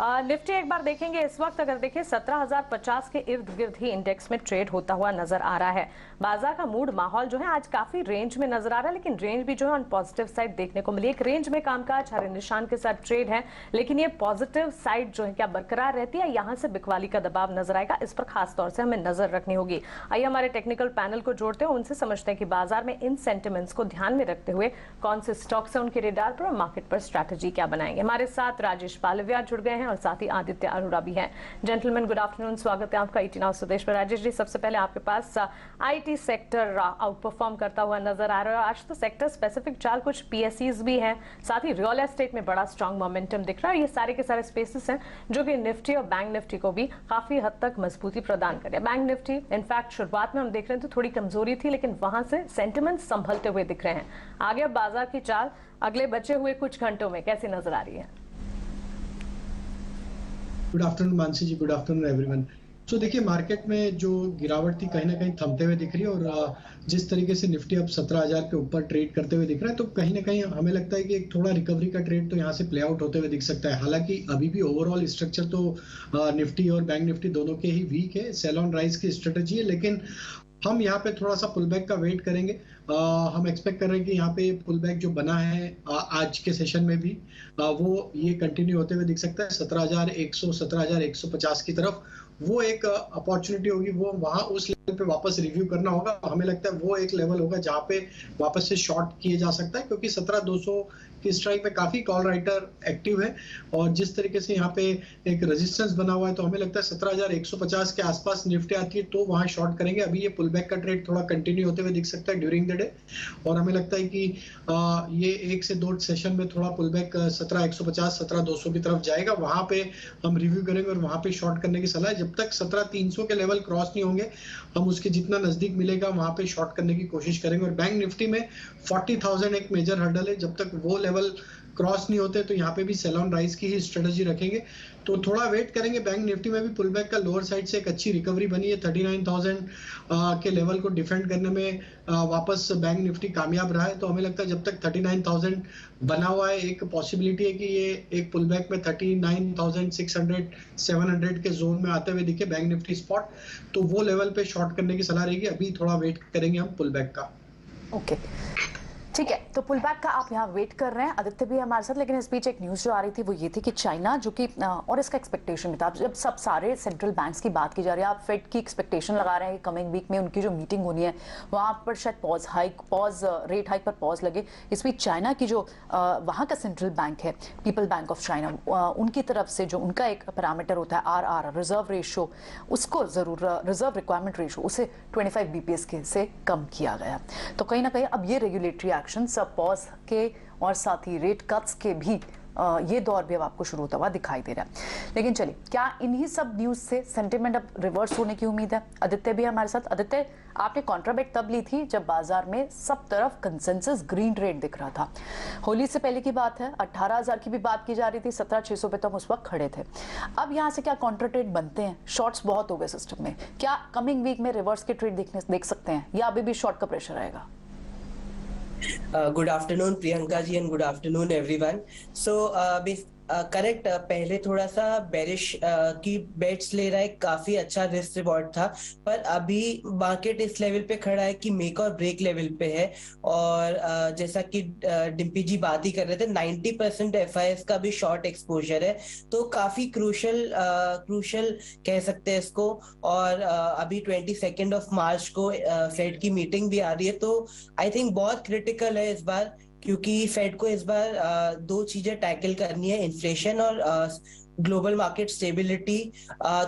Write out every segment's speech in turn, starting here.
Nifty एक बार देखेंगे। इस वक्त अगर देखें 17,050 के इर्द गिर्द ही इंडेक्स में ट्रेड होता हुआ नजर आ रहा है। बाजार का मूड माहौल जो है आज काफी रेंज में नजर आ रहा है, लेकिन रेंज भी जो है ऑन पॉजिटिव साइड देखने को मिली। एक रेंज में कामकाज हरे निशान के साथ ट्रेड है, लेकिन ये पॉजिटिव साइड जो है क्या बरकरार रहती है, यहाँ से बिकवाली का दबाव नजर आएगा, इस पर खास तौर से हमें नजर रखनी होगी। आइए हमारे टेक्निकल पैनल को जोड़ते हैं, उनसे समझते हैं कि बाजार में इन सेंटिमेंट्स को ध्यान में रखते हुए कौन से स्टॉक्स है उनके रेडार पर और मार्केट पर स्ट्रैटेजी क्या बनाएंगे। हमारे साथ राजेश पालविया जुड़ गए हैं और साथ ही आदित्य अरोड़ा भी हैं। जेंटलमैन गुड आफ्टरनून, स्वागत है आपका 18 आवर्स स्वदेश पर। राजेश जी, सबसे पहले आपके पास आईटी सेक्टर आउट परफॉर्म करता हुआ नजर आ रहा है। आज तो सेक्टर स्पेसिफिक चाल, कुछ पीएसईज भी हैं, साथ ही रियल एस्टेट में बड़ा स्ट्रॉन्ग मोमेंटम दिख रहा है। ये सारे के सारे स्पेसेस हैं जो कि निफ्टी और बैंक निफ्टी को भी काफी हद तक मजबूती प्रदान कर रहे हैं। बैंक निफ्टी इनफैक्ट शुरुआत में हम देख रहे थे थोड़ी कमजोरी थी, लेकिन वहां से सेंटिमेंट संभलते हुए दिख रहे हैं। आगे अब बाजार की चाल अगले बचे हुए कुछ घंटों में कैसी नजर आ रही है? गुड आफ्टरनून मानसी जी, गुड आफ्टरनून एवरीवन। सो देखिए, मार्केट में जो गिरावट थी कहीं ना कहीं थमते हुए दिख रही है और जिस तरीके से निफ्टी अब 17,000 के ऊपर ट्रेड करते हुए दिख रहा है, तो कहीं ना कहीं हमें लगता है कि एक थोड़ा रिकवरी का ट्रेड तो यहाँ से प्ले आउट होते हुए दिख सकता है। हालांकि अभी भी ओवरऑल स्ट्रक्चर तो निफ्टी और बैंक निफ्टी दोनों के ही वीक है, सेल ऑन राइज की स्ट्रेटेजी है, लेकिन हम यहाँ पे थोड़ा सा पुल बैक का वेट करेंगे। हम एक्सपेक्ट कर रहे हैं कि यहाँ पे पुल बैक जो बना है आज के सेशन में भी वो ये कंटिन्यू होते हुए दिख सकता है 17,100 17,150 की तरफ। वो एक अपॉर्चुनिटी होगी, वो वहां उस लेवल पे वापस रिव्यू करना होगा। हमें लगता है वो एक लेवल होगा जहां पे वापस से शॉर्ट किए जा सकता है, क्योंकि 17,200 की स्ट्राइक पे काफी कॉल राइटर एक्टिव है और जिस तरीके से यहाँ पे एक रेजिस्टेंस बना हुआ है, तो हमें लगता है 17,150 के आसपास निफ्टी आती है तो वहां शॉर्ट करेंगे। अभी ये पुल बैक का ट्रेड थोड़ा कंटिन्यू होते हुए दिख सकता है ड्यूरिंग द डे, और हमें लगता है कि ये 1 से 2 सेशन में थोड़ा पुल बैक 17,150 17,200 की तरफ जाएगा। वहां पे हम रिव्यू करेंगे और वहां पे शॉर्ट करने की सलाह है। जब तक 17,300 के लेवल क्रॉस नहीं होंगे, हम उसके जितना नजदीक मिलेगा वहां पे शॉर्ट करने की कोशिश करेंगे। और बैंक निफ्टी में 40,000 एक मेजर हर्डल है, जब तक वो लेवल क्रॉस नहीं होते तो यहाँ पे भी सेल ऑन राइज की ही स्ट्रेटजी रखेंगे। तो थोड़ा वेट करेंगे। बैंक निफ्टी में भी पुल बैक का लोअर साइड से एक अच्छी रिकवरी बनी है, 39,000 के लेवल को डिफेंड करने में वापस बैंक निफ्टी कामयाब रहा है। तो हमें लगता है जब तक 39,000 बना हुआ है, एक पॉसिबिलिटी है कि ये एक पुल बैक में 39,600 700 के जोन में आते हुए दिखे बैंक निफ्टी स्पॉट, तो वो लेवल पे शॉर्ट करने की सलाह रहेगी। अभी थोड़ा वेट करेंगे हम पुल बैक का। ओके, ठीक है, तो पुल बैक का आप यहाँ वेट कर रहे हैं। आदित्य भी हमारे साथ, लेकिन इस बीच एक न्यूज जो आ रही थी वो ये थी कि चाइना जो कि और इसका एक्सपेक्टेशन भी था, जब सब सारे सेंट्रल बैंक्स की बात की जा रही है, आप फेड की एक्सपेक्टेशन लगा रहे हैं कि कमिंग वीक में उनकी जो मीटिंग होनी है वहाँ पर शायद रेट हाइक पर पॉज लगे। इस बीच चाइना की जो वहाँ का सेंट्रल बैंक है, पीपल बैंक ऑफ चाइना, उनकी तरफ से जो उनका एक पैरामीटर होता है RR रिजर्व रेशो, उसको जरूर रिजर्व रिक्वायरमेंट रेशो उसे 25 BPS के से कम किया गया। तो कहीं ना कहीं अब ये रेगुलेटरी सब पॉज के और साथ ही रेट कट्स के भी ये दौर भी अब आपको शुरू होता हुआ दिखाई दे रहा है। लेकिन चलिए, क्या इन्हीं सब न्यूज से सेंटिमेंट अब रिवर्स होने की उम्मीद है? आदित्य भी हमारे साथ। आदित्य, आपने कॉन्ट्राबेट तब ली थी जब बाजार में सब तरफ कंसेंसस ग्रीन रेट दिख रहा था। होली से पहले की बात है, 18,000 की भी बात की जा रही थी, 17,600 पे तो हम उस वक्त खड़े थे। अब यहाँ से क्या कॉन्ट्रा ट्रेड बनते हैं? शॉर्ट्स बहुत हो गए सिस्टम में, क्या कमिंग वीक में रिवर्स के ट्रेड देख सकते हैं या अभी भी शॉर्ट का प्रेशर आएगा? Good afternoon Priyanka ji and good afternoon everyone. So correct, पहले थोड़ा सा बेरिश की बेट्स ले रहा है, काफी अच्छा रिस्क रिवॉर्ड था, पर अभी मार्केट इस लेवल पे खड़ा है कि मेक और ब्रेक लेवल पे है। और जैसा कि डिम्पी जी बात ही कर रहे थे, 90% FIS का भी शॉर्ट एक्सपोजर है, तो काफी क्रूशल कह सकते हैं इसको। और अभी 22 मार्च को फेड की मीटिंग भी आ रही है, तो आई थिंक बहुत क्रिटिकल है इस बार, क्योंकि फेड को इस बार 2 चीजें टैकल करनी है, इन्फ्लेशन और ग्लोबल मार्केट स्टेबिलिटी।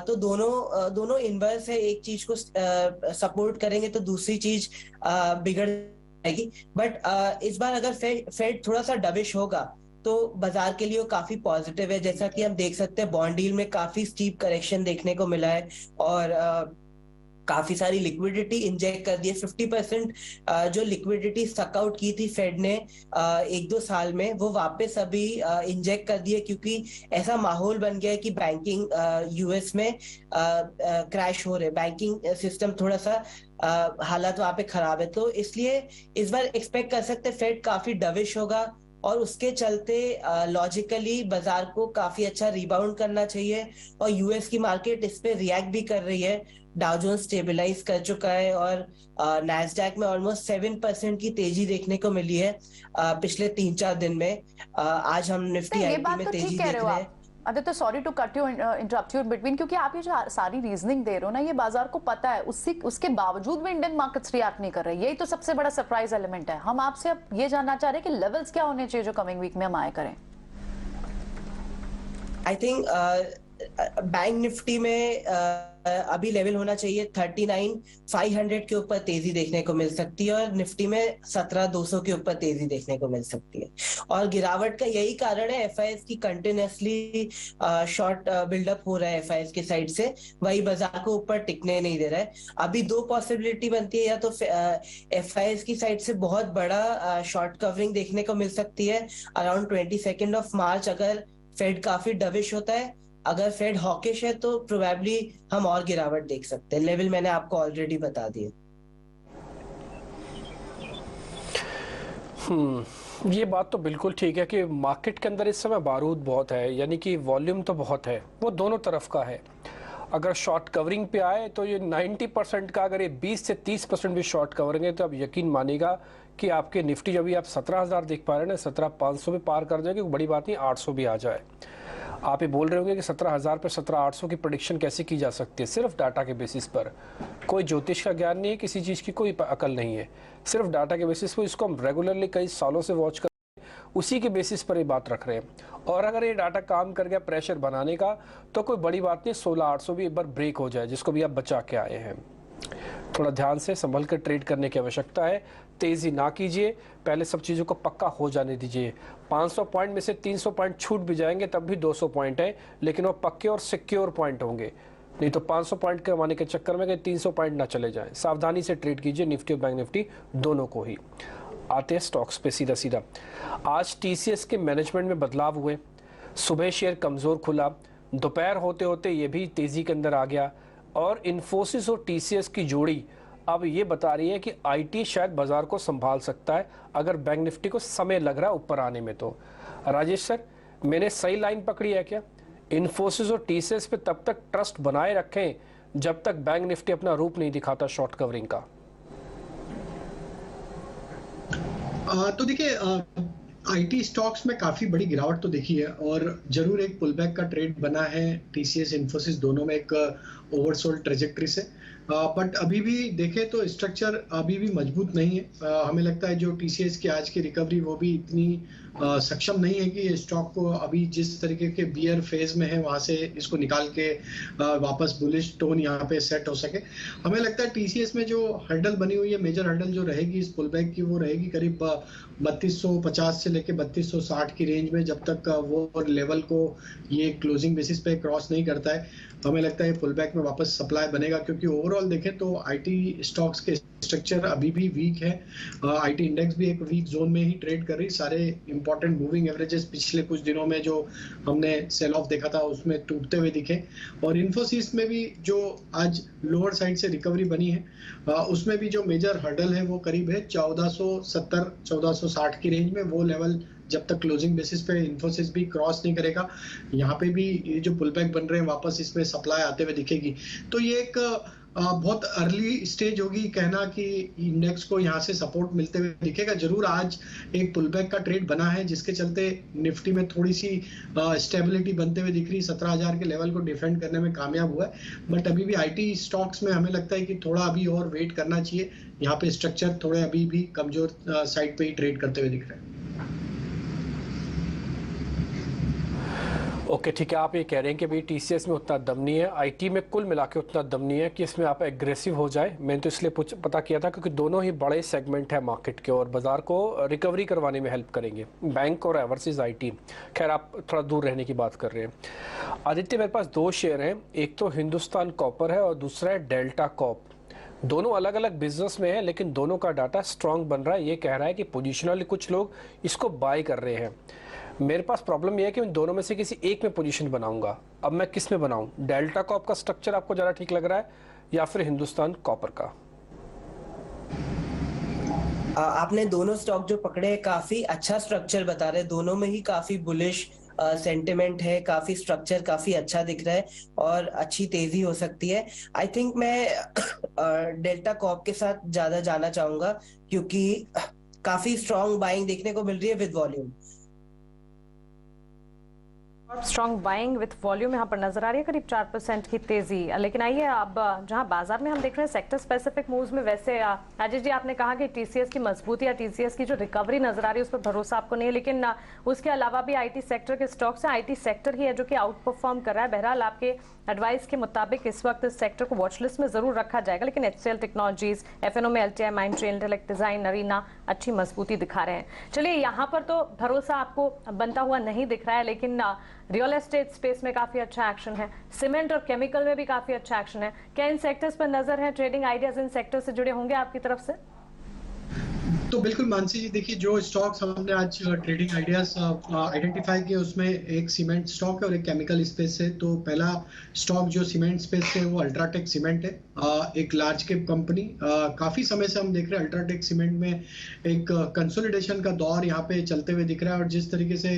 तो दोनों इनवर्स है, एक चीज को सपोर्ट करेंगे तो दूसरी चीज बिगड़ जाएगी। बट इस बार अगर फेड थोड़ा सा डविश होगा तो बाजार के लिए वो काफी पॉजिटिव है। जैसा कि हम देख सकते हैं बॉन्ड डील में काफी स्टीप करेक्शन देखने को मिला है और काफी सारी लिक्विडिटी इंजेक्ट कर दी है। 50% जो लिक्विडिटी सक आउट की थी फेड ने 1-2 साल में, वो वापस अभी इंजेक्ट कर दी है, क्योंकि ऐसा माहौल बन गया है कि बैंकिंग यूएस में क्रैश हो रहे, बैंकिंग सिस्टम थोड़ा सा हालात वहां पे खराब है। तो इसलिए इस बार एक्सपेक्ट कर सकते हैं फेड काफी डविश होगा और उसके चलते लॉजिकली बाजार को काफी अच्छा रिबाउंड करना चाहिए और यूएस की मार्केट इस पे रिएक्ट भी कर रही है। डाउ जोन्स स्टेबलाइज कर चुका है और नैस्डैक में ऑलमोस्ट 7% की तेजी देखने को मिली है पिछले 3-4 दिन में। आज हम निफ्टी ये आईटी बात में तो तेजी ठीक कह देख रहे हो रहे हैं। आप Aditya, sorry to cut you, interrupt you in between, क्योंकि आप ये जो सारी रीजनिंग दे रहे हो ना, ये बाजार को पता है, उसके बावजूद भी इंडियन मार्केट्स रिएक्ट नहीं कर रहे। यही तो सबसे बड़ा सरप्राइज एलिमेंट है। हम आपसे अब ये जानना चाह रहे हैं कि लेवल्स क्या होने चाहिए जो कमिंग वीक में हम आए करें। आई थिंक बैंक निफ्टी में अभी लेवल होना चाहिए 39,500 के ऊपर तेजी देखने को मिल सकती है और निफ्टी में 17,200 के ऊपर तेजी देखने को मिल सकती है। और गिरावट का यही कारण है, एफआईएस की कंटिन्यूअसली शॉर्ट बिल्डअप हो रहा है एफआईएस की साइड से, वही बाजार को ऊपर टिकने नहीं दे रहा है। अभी दो पॉसिबिलिटी बनती है, या तो एफआईएस की साइड से बहुत बड़ा शॉर्ट कवरिंग देखने को मिल सकती है अराउंड 22 मार्च, अगर फेड काफी डविश होता है। अगर फेड हॉकिश है तो प्रोबेबली हम और गिरावट देख सकते हैं। लेवल मैंने आपको ऑलरेडी बता दिए। ये बात तो बिल्कुल ठीक है कि मार्केट के अंदर इस समय बारूद बहुत है, यानी कि वॉल्यूम तो बहुत है, वो दोनों तरफ का है। अगर शॉर्ट कवरिंग पे आए तो ये 90% का, अगर ये 20 से 30% भी शॉर्ट कवरिंग है तो आप यकीन मानिएगा कि आपके निफ्टी जब भी आप 17,000 देख पा रहे हैं ना, 17,500 भी पार कर जाएगी, बड़ी बात नहीं 800 भी आ जाए। आप ये बोल रहे होंगे कि 17,000 पे 17,800 की प्रेडिक्शन कैसे की जा सकती है? सिर्फ डाटा के बेसिस पर। कोई ज्योतिष का ज्ञान नहीं है, किसी चीज़ की कोई अकल नहीं है, सिर्फ डाटा के बेसिस पर। इसको हम रेगुलरली कई सालों से वॉच कर, उसी के बेसिस पर ये बात रख रहे हैं। और अगर ये डाटा काम कर गया प्रेशर बनाने का, तो कोई बड़ी बात नहीं, 16,800 भी एक बार ब्रेक हो जाए, जिसको भी आप बचा के आए हैं। थोड़ा ध्यान से संभल कर ट्रेड करने की आवश्यकता है, तेजी ना कीजिए, पहले सब चीज़ों को पक्का हो जाने दीजिए। 500 पॉइंट में से 300 पॉइंट छूट भी जाएंगे तब भी 200 पॉइंट है, लेकिन वो पक्के और सिक्योर पॉइंट होंगे, नहीं तो 500 पॉइंट कमाने के चक्कर में 300 पॉइंट ना चले जाएं। सावधानी से ट्रेड कीजिए, निफ्टी और बैंक निफ्टी दोनों को ही। आते हैं स्टॉक्स पे सीधा सीधा। आज टीसीएस के मैनेजमेंट में बदलाव हुए, सुबह शेयर कमज़ोर खुला, दोपहर होते होते ये भी तेज़ी के अंदर आ गया, और इन्फोसिस और टीसीएस की जोड़ी अब ये बता रही है कि आईटी शायद बाजार को संभाल सकता है, अगर बैंक निफ्टी को समय लग रहा है ऊपर आने में। तो राजेश सर, मैंने सही लाइन पकड़ी है क्या? इन्फोसिस और टीसीएस पे तब तक ट्रस्ट बनाए रखें जब तक बैंक निफ्टी अपना रूप नहीं दिखाता शॉर्ट कवरिंग का। तो देखिए, आईटी स्टॉक्स में काफी बड़ी गिरावट तो देखी है और जरूर एक पुलबैक का ट्रेड बना है टीसीएस इन्फोसिस दोनों में एक ओवरसोल्ड ट्रेजेक्ट्री से। बट अभी भी देखें तो स्ट्रक्चर अभी भी मजबूत नहीं है। हमें लगता है जो टीसीएस की आज की रिकवरी वो भी इतनी सक्षम नहीं है कि स्टॉक को अभी जिस तरीके के बियर फेज में है वहां से इसको निकाल के वापस बुलिश टोन यहाँ पे सेट हो सके। हमें लगता है टीसीएस में जो हर्डल बनी हुई है, मेजर हर्डल जो रहेगी इस पुलबैक की, वो रहेगी करीब 3250 से लेके 3260 की रेंज में। जब तक वो लेवल को ये क्लोजिंग बेसिस पे क्रॉस नहीं करता है, हमें लगता है पुलबैक में वापस सप्लाई बनेगा। क्योंकि ओवरऑल देखें तो आईटी स्टॉक्स के स्ट्रक्चर अभी भी वीक है। आईटी इंडेक्स भी एक वीक जोन में ही ट्रेड कर रही। सारे इंपॉर्टेंट मूविंग एवरेजेस पिछले कुछ दिनों में जो हमने सेल ऑफ देखा था उसमें टूटते हुए दिखे। और इन्फोसिस में भी जो आज लोअर साइड से रिकवरी बनी है उसमें भी जो मेजर हर्डल है वो करीब है 1470 1460 की रेंज में। वो लेवल जब तक क्लोजिंग बेसिस पे इन्फोसिस भी क्रॉस नहीं करेगा, यहाँ पे भी ये जो पुलबैक बन रहे हैं वापस इसमें सप्लाई आते हुए दिखेगी। तो ये एक बहुत अर्ली स्टेज होगी कहना कि इंडेक्स को यहाँ से सपोर्ट मिलते हुए दिखेगा। जरूर आज एक पुलबैक का ट्रेड बना है जिसके चलते निफ्टी में थोड़ी सी स्टेबिलिटी बनते हुए दिख रही, 17,000 के लेवल को डिफेंड करने में कामयाब हुआ है। बट अभी भी आईटी स्टॉक्स में हमें लगता है कि थोड़ा अभी और वेट करना चाहिए। यहाँ पे स्ट्रक्चर थोड़े अभी भी कमजोर साइड पे ही ट्रेड करते हुए दिख रहे हैं। ओके ठीक है, आप ये कह रहे हैं कि भाई टीसीएस में उतना दम नहीं है, आईटी में कुल मिला के उतना दम नहीं है कि इसमें आप एग्रेसिव हो जाए। मैंने तो इसलिए पता किया था क्योंकि दोनों ही बड़े सेगमेंट है मार्केट के और बाजार को रिकवरी करवाने में हेल्प करेंगे, बैंक और वर्सेस आईटी। खैर आप थोड़ा दूर रहने की बात कर रहे हैं। आदित्य, मेरे पास दो शेयर हैं, एक तो हिंदुस्तान कॉपर है और दूसरा है डेल्टा कॉप। दोनों अलग अलग बिजनेस में है लेकिन दोनों का डाटा स्ट्रांग बन रहा है। ये कह रहा है कि पोजिशनली कुछ लोग इसको बाय कर रहे हैं। मेरे पास प्रॉब्लम यह है कि मैं दोनों में से किसी एक में पोजीशन बनाऊंगा। अब मैं किस में बनाऊं? डेल्टा कॉप का स्ट्रक्चर आपको ज़्यादा ठीक लग रहा है या फिर हिंदुस्तान कॉपर का? आपने दोनों स्टॉक जो पकड़े हैं काफी अच्छा स्ट्रक्चर बता रहे हैं, दोनों में ही काफी बुलिश सेंटिमेंट है, काफी स्ट्रक्चर काफी अच्छा दिख रहा है और अच्छी तेजी हो सकती है। आई थिंक मैं डेल्टा कॉर्प के साथ ज्यादा जाना चाहूंगा क्योंकि काफी स्ट्रॉन्ग बाइंग देखने को मिल रही है with volume. Strong buying with volume यहाँ पर नजर आ रही है, करीब 4% की तेजी। लेकिन आइए अब जहाँ बाजार में हम देख रहे हैं सेक्टर स्पेसिफिक मूव्स में, वैसे राजेश जी आपने कहा कि टीसीएस की मजबूती या टीसीएस की जो रिकवरी नजर आ रही है उस पर भरोसा आपको नहीं है, लेकिन उसके अलावा भी आईटी सेक्टर के स्टॉक्स हैं, आईटी सेक्टर ही है जो कि आउट परफॉर्म कर रहा है। बहरहाल आपके एडवाइस के मुताबिक इस वक्त इस सेक्टर को वॉच लिस्ट में जरूर रखा जाएगा, लेकिन एचसीएल टेक्नोलॉजीज, एफएनओ में LTI, Mindtree, Intellect Design, Arena अच्छी मजबूती दिखा रहे हैं। चलिए यहाँ पर तो भरोसा आपको बनता हुआ नहीं दिख रहा है, लेकिन रियल एस्टेट स्पेस में काफी अच्छा एक्शन है, सीमेंट और केमिकल में भी काफी अच्छा एक्शन है। क्या इन सेक्टर्स पर नजर है? ट्रेडिंग आइडियाज इन सेक्टर से जुड़े होंगे आपकी तरफ से? तो बिल्कुल मानसी जी, देखिए जो स्टॉक्स हमने आज ट्रेडिंग आइडियाज आइडेंटिफाई किए उसमें एक सीमेंट स्टॉक है और एक केमिकल स्पेस है। तो पहला स्टॉक जो सीमेंट स्पेस है वो अल्ट्राटेक सीमेंट है, एक लार्ज कैप कंपनी। काफी समय से हम देख रहे हैं अल्ट्राटेक सीमेंट में एक कंसोलिडेशन का दौर यहाँ पे चलते हुए दिख रहा है, और जिस तरीके से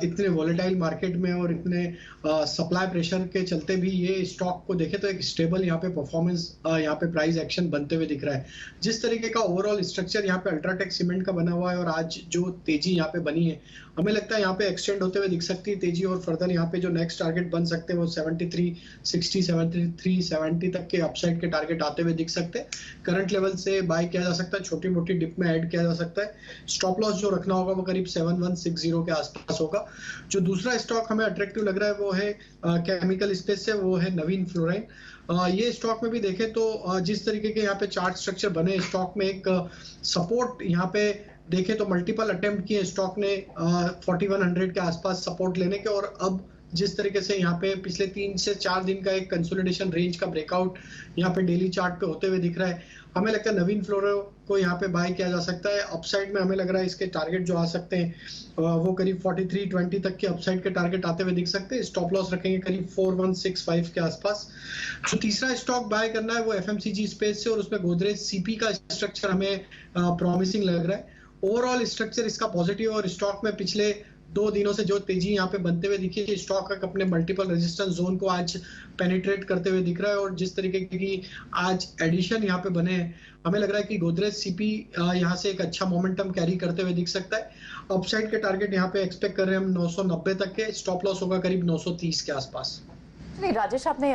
इतने वॉलेटाइल मार्केट में और इतने सप्लाई प्रेशर के चलते भी ये स्टॉक को देखे तो एक स्टेबल यहाँ पे परफॉर्मेंस, यहाँ पे प्राइस एक्शन बनते हुए दिख रहा है। जिस तरीके का ओवरऑल स्ट्रक्चर यहाँ पे अल्ट्राटेक सीमेंट का बना हुआ है और आज जो तेजी यहाँ पे बनी है, हमें लगता है यहाँ पे एक्सटेंड होते हुए दिख सकती है तेजी, और फर्दर यहाँ पे जो नेक्स्ट टारगेट बन सकते हैं वो 73.60, 73.70 तक के अपसाइड के टारगेट आते हुए दिख सकते हैं। करंट लेवल से बाय किया जा सकता है, छोटी मोटी डिप में ऐड किया जा सकता है। स्टॉप लॉस जो रखना होगा वो करीब 7160 के आसपास होगा। जो दूसरा स्टॉक हमें अट्रैक्टिव लग रहा है वो है केमिकल स्पेस से, वो है नवीन फ्लोराइन। ये स्टॉक में भी देखें तो जिस तरीके के यहाँ पे चार्ट स्ट्रक्चर बने स्टॉक में, एक सपोर्ट यहाँ पे देखें तो मल्टीपल अटेम्प्ट किए स्टॉक ने 4100 के आसपास सपोर्ट लेने के, और अब जिस तरीके से यहाँ पे पिछले 3 से 4 दिन का एक कंसोलिडेशन रेंज का ब्रेकआउट यहाँ पे डेली चार्ट पे होते हुए दिख रहा है, हमें लगता है नवीन फ्लोरो को यहाँ पे बाय किया जा सकता है। अपसाइड में हमें लग रहा है इसके टारगेट जो आ सकते हैं वो करीब 4320 तक के अपसाइड के टारगेट आते हुए दिख सकते हैं। स्टॉप लॉस रखेंगे करीब 4165 के आसपास। जो तीसरा स्टॉक बाय करना है वो एफएमसीजी स्पेस से, और उसमें गोदरेज सीपी का स्ट्रक्चर हमें प्रॉमिसिंग लग रहा है। ओवरऑल स्ट्रक्चर इसका पॉजिटिव, और स्टॉक में पिछले 2 दिनों से जो तेजी यहाँ पे बनते हुए दिखी है, स्टॉक अपने मल्टीपल रेजिस्टेंस जोन को आज पेनिट्रेट करते हुए दिख रहा है, और जिस तरीके की आज एडिशन यहाँ पे बने हैं, हमें लग रहा है कि गोदरेज सीपी यहाँ से एक अच्छा मोमेंटम कैरी करते हुए दिख सकता है। अपसाइड के टारगेट यहाँ पे एक्सपेक्ट कर रहे हैं हम 990 तक के, स्टॉप लॉस होगा करीब 930 के आसपास। नहीं राजेश, आपने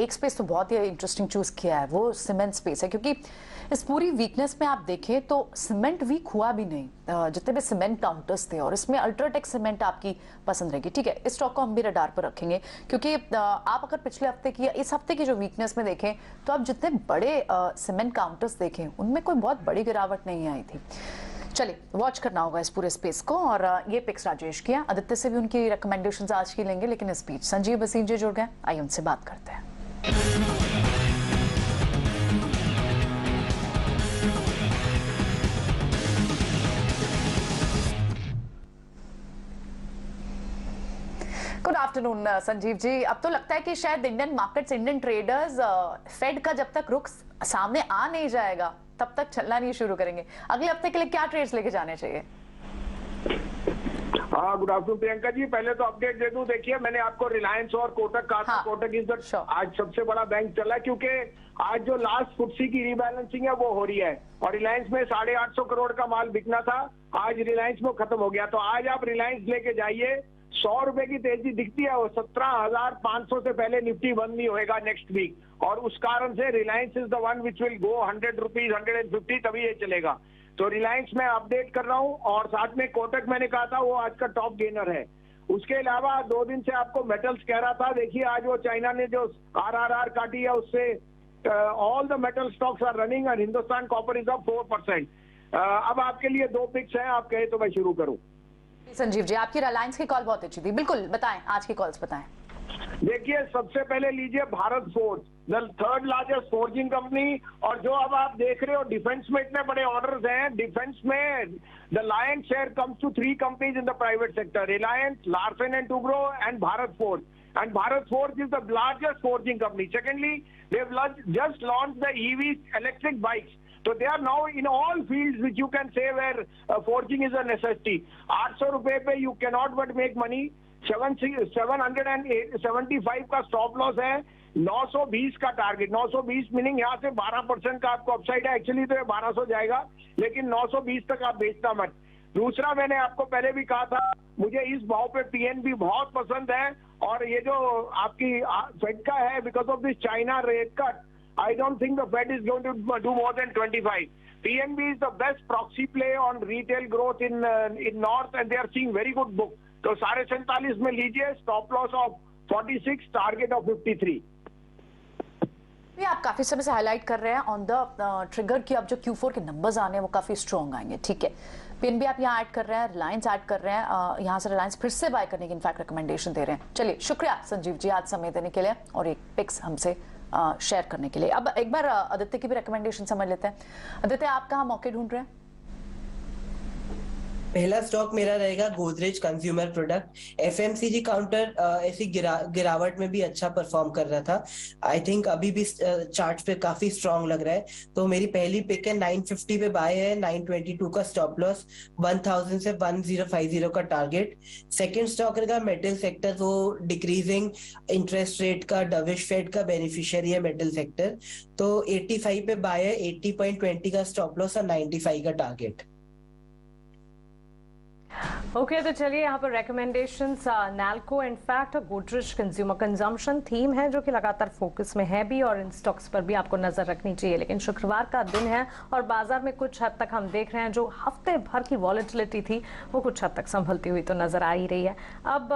एक स्पेस तो बहुत ही इंटरेस्टिंग चूज किया है, वो सीमेंट स्पेस है, क्योंकि इस पूरी वीकनेस में आप देखें तो सीमेंट वीक हुआ भी नहीं। जितने भी सीमेंट काउंटर्स थे, और इसमें अल्ट्राटेक सीमेंट आपकी पसंद रहेगी। ठीक है, इस स्टॉक को हम भी रडार पर रखेंगे, क्योंकि आप अगर पिछले हफ्ते की या इस हफ्ते की जो वीकनेस में देखें तो आप जितने बड़े सीमेंट काउंटर्स देखें उनमें कोई बहुत बड़ी गिरावट नहीं आई थी। चलिए वॉच करना होगा इस पूरे स्पेस को। और ये पिक्स राजेश किया, आदित्य से भी उनकी रिकमेंडेशंस आज की लेंगे, लेकिन इस बीच संजीव बसीन जी जुड़ गए, आइए उनसे बात करते हैं। Good afternoon Sanjeev ji. अब तो लगता है कि शायद Indian markets, Indian traders Fed का जब तक रुख सामने आ नहीं जाएगा तब तक चलना नहीं शुरू करेंगे। अगले हफ्ते के लिए क्या ट्रेड्स लेके जाने चाहिए? हाँ, गुड आफ्टरनून प्रियंका जी। पहले तो अपडेट दे दूं, देखिए मैंने आपको रिलायंस और कोटक कहा था। कोटक इज आज सबसे बड़ा बैंक चला, क्योंकि आज जो लास्ट फुटसी की रीबैलेंसिंग है वो हो रही है, और रिलायंस में 850 करोड़ का माल बिकना था, आज रिलायंस में खत्म हो गया। तो आज आप रिलायंस लेके जाइए। 100 रुपए की तेजी दिखती है, वो 17,500 से पहले निफ्टी बंद नहीं होएगा नेक्स्ट वीक, और उस कारण से Reliance is the one which will go 100 rupees 150, तभी ये चलेगा। तो रिलायंस में अपडेट कर रहा हूं, और साथ में कोटक मैंने कहा था वो आज का टॉप गेनर है। उसके अलावा 2 दिन से आपको मेटल्स कह रहा था, देखिए आज वो चाइना ने जो RRR काटी है उससे all the metal stocks are running, और हिंदुस्तान कॉपर इज अप 4%। अब आपके लिए 2 पिक्स हैं, आप कहे तो मैं शुरू करूं। संजीव जी, आपकी रिलायंस की कॉल बहुत अच्छी थी, बिल्कुल बताएं, आज की कॉल्स बताएं। देखिए सबसे पहले लीजिए Bharat forge, the 3rd largest forging company, और जो अब आप देख रहे हो डिफेंस में इतने बड़े ऑर्डर्स हैं, डिफेंस में the lion share comes to 3 companies in the private sector, Reliance, Larsen and Toubro and Bharat Forge. And Bharat Forge is the largest forging company. Secondly, they've just launched the EV electric bikes. तो they are now in all fields which you can say where forging is a necessity. 800 रुपए पे you can not but make money. 775 का stop loss है. 920 का target. 920 meaning यहाँ से 12% का आपको अपसाइड है. एक्चुअली तो ये 1200 जाएगा, लेकिन 920 तक आप बेचना मत. दूसरा, मैंने आपको पहले भी कहा था, मुझे इस भाव पे पीएनबी बहुत पसंद है. और ये जो आपकी फेड का है, because of this China rate cut, I don't think the Fed is going to do more than 25. PNB is the best proxy play on retail growth in north and they are seeing very good book. तो 47.5 में लीजिए. Stop loss of 46, target of 53. ये आप काफी समय से highlight कर रहे हैं ऑन द ट्रिगर कि अब जो Q4 के नंबर्स आने हैं वो काफी स्ट्रॉन्ग आएंगे. ठीक है, पीएनबी आप यहाँ ऐड कर रहे हैं, रिलायंस ऐड कर रहे हैं, यहाँ से रिलायंस फिर से बाय करने की इनफैक्ट रिकमेंडेशन दे रहे हैं. चलिए, शुक्रिया संजीव जी आज समय देने के लिए और एक पिक्स हमसे शेयर करने के लिए. अब एक बार आदित्य की भी रिकमेंडेशन समझ लेते हैं. आदित्य, आप कहाँ मौके ढूंढ रहे हैं? पहला स्टॉक मेरा रहेगा Godrej consumer product. FMCG counter ऐसी गिरावट में भी अच्छा परफॉर्म कर रहा था. आई थिंक अभी भी चार्ट पे काफी स्ट्रांग लग रहा है. तो मेरी पहली पिक है. 950 पे बाय है. 922 का स्टॉप लॉस. 1000 से 1050 का टारगेट. सेकंड स्टॉक रहेगा मेटल सेक्टर. वो डिक्रीजिंग इंटरेस्ट रेट का डविश फेड का बेनिफिशियरी है मेटल सेक्टर. तो 85 पे बाय है. 80.20 का स्टॉप लॉस और 95 का टारगेट. ओके, तो चलिए यहाँ पर recommendations. Nalco in fact Godrej consumer consumption theme है जो कि लगातार फोकस में है भी, और इन स्टॉक्स पर भी आपको नजर रखनी चाहिए. लेकिन शुक्रवार का दिन है और बाजार में कुछ हद तक हम देख रहे हैं जो हफ्ते भर की वॉलेटिलिटी थी वो कुछ हद तक संभलती हुई तो नजर आ ही रही है. अब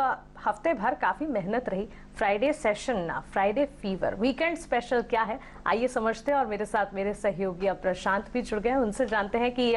हफ्ते भर काफी मेहनत रही. Friday session, Friday fever, weekend special क्या है आइए समझते हैं. और मेरे साथ मेरे सहयोगी प्रशांत भी जुड़ गए हैं, उनसे जानते हैं कि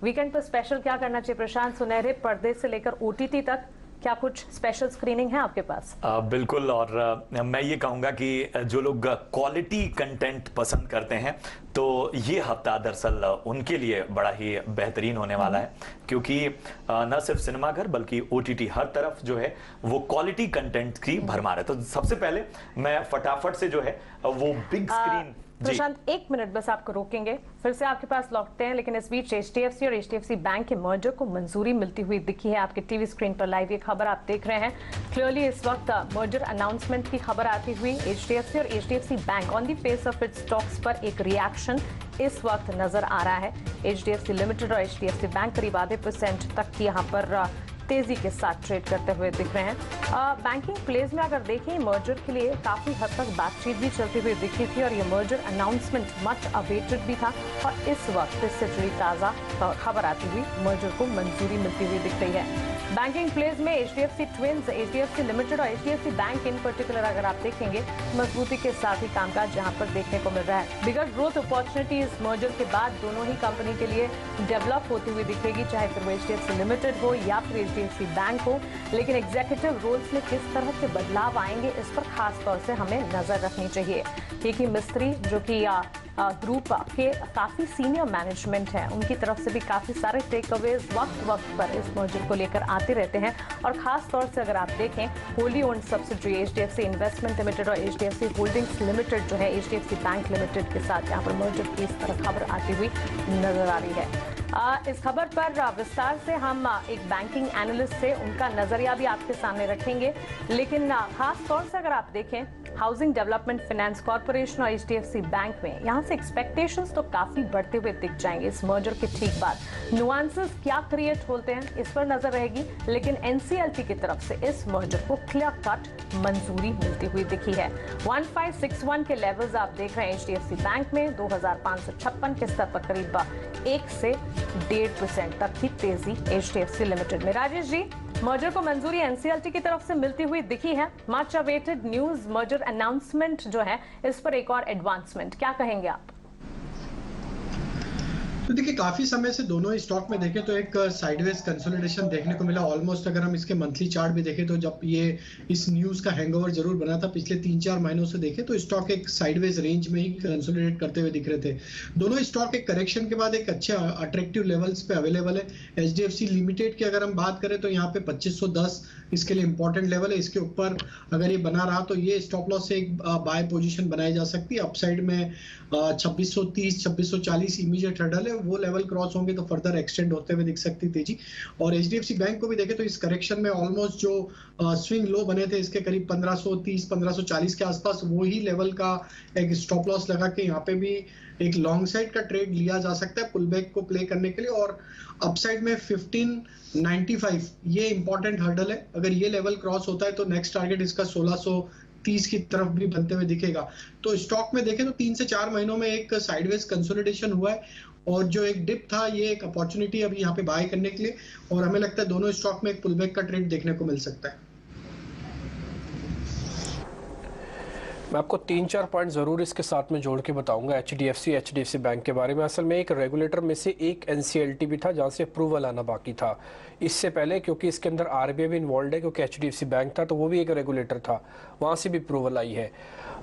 वीकेंड पर स्पेशल क्या करना चाहिए. प्रशांत, सुनहरे पर्दे से लेकर ओटीटी तक क्या कुछ स्पेशल स्क्रीनिंग है आपके पास? बिल्कुल. और मैं ये कहूंगा कि जो लोग क्वालिटी कंटेंट पसंद करते हैं तो ये हफ्ता दरअसल उनके लिए बड़ा ही बेहतरीन होने वाला है, क्योंकि न सिर्फ सिनेमाघर बल्कि ओटीटी हर तरफ जो है वो क्वालिटी कंटेंट की भरमार है. तो सबसे पहले मैं फटाफट से जो है वो बिग स्क्रीन. प्रशांत, 1 मिनट बस आपको रोकेंगे, फिर से आपके पास लौटते हैं. लेकिन इस बीच एचडीएफसी और एचडीएफसी बैंक के मर्जर को मंजूरी मिलती हुई दिखी है. आपके टीवी स्क्रीन पर लाइव ये खबर आप देख रहे हैं. क्लियरली इस वक्त मर्जर अनाउंसमेंट की खबर आती हुई एचडीएफसी और HDFC bank on the face of its stocks पर एक रिएक्शन इस वक्त नजर आ रहा है. एचडीएफसी लिमिटेड और एचडीएफसी बैंक करीब आधे % तक की यहाँ पर तेजी के साथ ट्रेड करते हुए दिख रहे हैं. बैंकिंग प्लेस में अगर देखें, मर्जर के लिए काफी हद तक बातचीत भी चलती हुई दिखी थी और ये मर्जर अनाउंसमेंट मच अवेटेड भी था. और इस वक्त इससे जुड़ी ताजा खबर आती हुई मर्जर को मंजूरी मिलती हुई दिख रही है. बैंकिंग प्लेस में एचडीएफसी ट्विंस, एचडीएफसी लिमिटेड और एचडीएफसी बैंक इन पर्टिकुलर अगर आप देखेंगे मजबूती के साथ ही कामकाज यहाँ पर देखने को मिल रहा है. बिगर ग्रोथ अपॉर्चुनिटी इस मर्जर के बाद दोनों ही कंपनी के लिए डेवलप होती हुई दिखेगी, चाहे फिर वो एचडीएफसी लिमिटेड हो या फिर एचडीएफसी बैंक हो. लेकिन एग्जीक्यूटिव रोल्स में किस तरह के बदलाव आएंगे इस पर खास तौर से हमें नजर रखनी चाहिए. के मिस्त्री जो कि ग्रुप के काफी सीनियर मैनेजमेंट है, उनकी तरफ से भी काफी सारे टेक अवेज वक्त पर इस मर्जर को लेकर आते रहते हैं. और खास तौर से अगर आप देखें, wholly owned subsidiary HDFC investment limited और एचडीएफसी होल्डिंग्स लिमिटेड जो है एचडीएफसी बैंक लिमिटेड के साथ यहाँ पर मर्जर की इस तरह खबर आती हुई नजर आ रही है. इस खबर पर विस्तार से हम एक बैंकिंग एनालिस्ट से उनका नजरिया भी आपके सामने रखेंगे. लेकिन खास तौर से अगर आप देखें, हाउसिंग डेवलपमेंट फाइनेंस कॉर्पोरेशन और एचडीएफसी बैंक में यहाँ से एक्सपेक्टेशंस तो काफी बढ़ते हुए दिख जाएंगे इस मर्जर के ठीक बाद. नुआंसेस क्या क्रिएट होते हैं इस पर नजर रहेगी. लेकिन एनसीएलटी की तरफ से इस मर्जर को क्लियर कट मंजूरी मिलती हुई दिखी है. 1561 के लेवल्स आप देख रहे हैं एचडीएफसी बैंक में. 2556 के स्तर पर करीब 1 से 1.5% तक की तेजी एचडीएफसी लिमिटेड में. राजेश जी, मर्जर को मंजूरी एनसीएलटी की तरफ से मिलती हुई दिखी है. Much awaited news merger announcement जो है इस पर एक और एडवांसमेंट, क्या कहेंगे आप? तो देखिए काफी समय से दोनों ही स्टॉक में देखें तो एक साइडवेज कंसोलिडेशन देखने को मिला ऑलमोस्ट। अगर हम इसके मंथली चार्ट भी देखें तो जब ये इस न्यूज का हैंगओवर जरूर बना था पिछले 3-4 महीनों से देखें तो स्टॉक एक साइडवेज रेंज में ही कंसोलिडेट करते हुए दिख रहे थे। दोनों स्टॉक एक करेक्शन के बाद एक अच्छे अट्रैक्टिव लेवल्स पे अवेलेबल है। एचडीएफसी लिमिटेड की अगर हम बात करें तो यहाँ पे 2510 इसके लिए इंपॉर्टेंट लेवल है। इसके ऊपर अगर ये बना रहा तो ये स्टॉप लॉस से एक बाय पोजीशन बनाई जा सकती है। अपसाइड में 2630 2640 इमीडिएट हर्डल है, वो लेवल क्रॉस होंगे तो फर्दर एक्सटेंड होते हुए दिख सकती तेजी। और एचडीएफसी बैंक को भी देखें तो इस करेक्शन में ऑलमोस्ट जो स्विंग लो बने थे इसके करीब 1530 1540 के आसपास, वो ही लेवल का एक स्टॉप लॉस लगा के यहाँ पे भी एक लॉन्ग साइड का ट्रेड लिया जा सकता है पुल बैक को प्ले करने के लिए। और अपसाइड में 1595 ये इंपॉर्टेंट हर्डल है। अगर ये लेवल क्रॉस होता है तो नेक्स्ट टारगेट इसका 1630 की तरफ भी बनते हुए दिखेगा। तो स्टॉक में देखें तो 3 से 4 महीनों में एक साइडवेज कंसोलिडेशन हुआ है और जो एक डिप था ये एक अपॉर्चुनिटी अभी यहाँ पे बाय करने के लिए, और हमें लगता है दोनों स्टॉक में एक पुलबैक का ट्रेड देखने को मिल सकता है। मैं आपको 3-4 पॉइंट ज़रूर इसके साथ में जोड़ के बताऊंगा एचडीएफसी बैंक के बारे में। असल में एक रेगुलेटर में से एक एनसीएलटी भी था जहाँ से अप्रूवल आना बाकी था इससे पहले, क्योंकि इसके अंदर आरबीआई भी इन्वॉल्व है, क्योंकि एचडीएफसी बैंक था तो वो भी एक रेगुलेटर था, वहाँ से भी अप्रूवल आई है,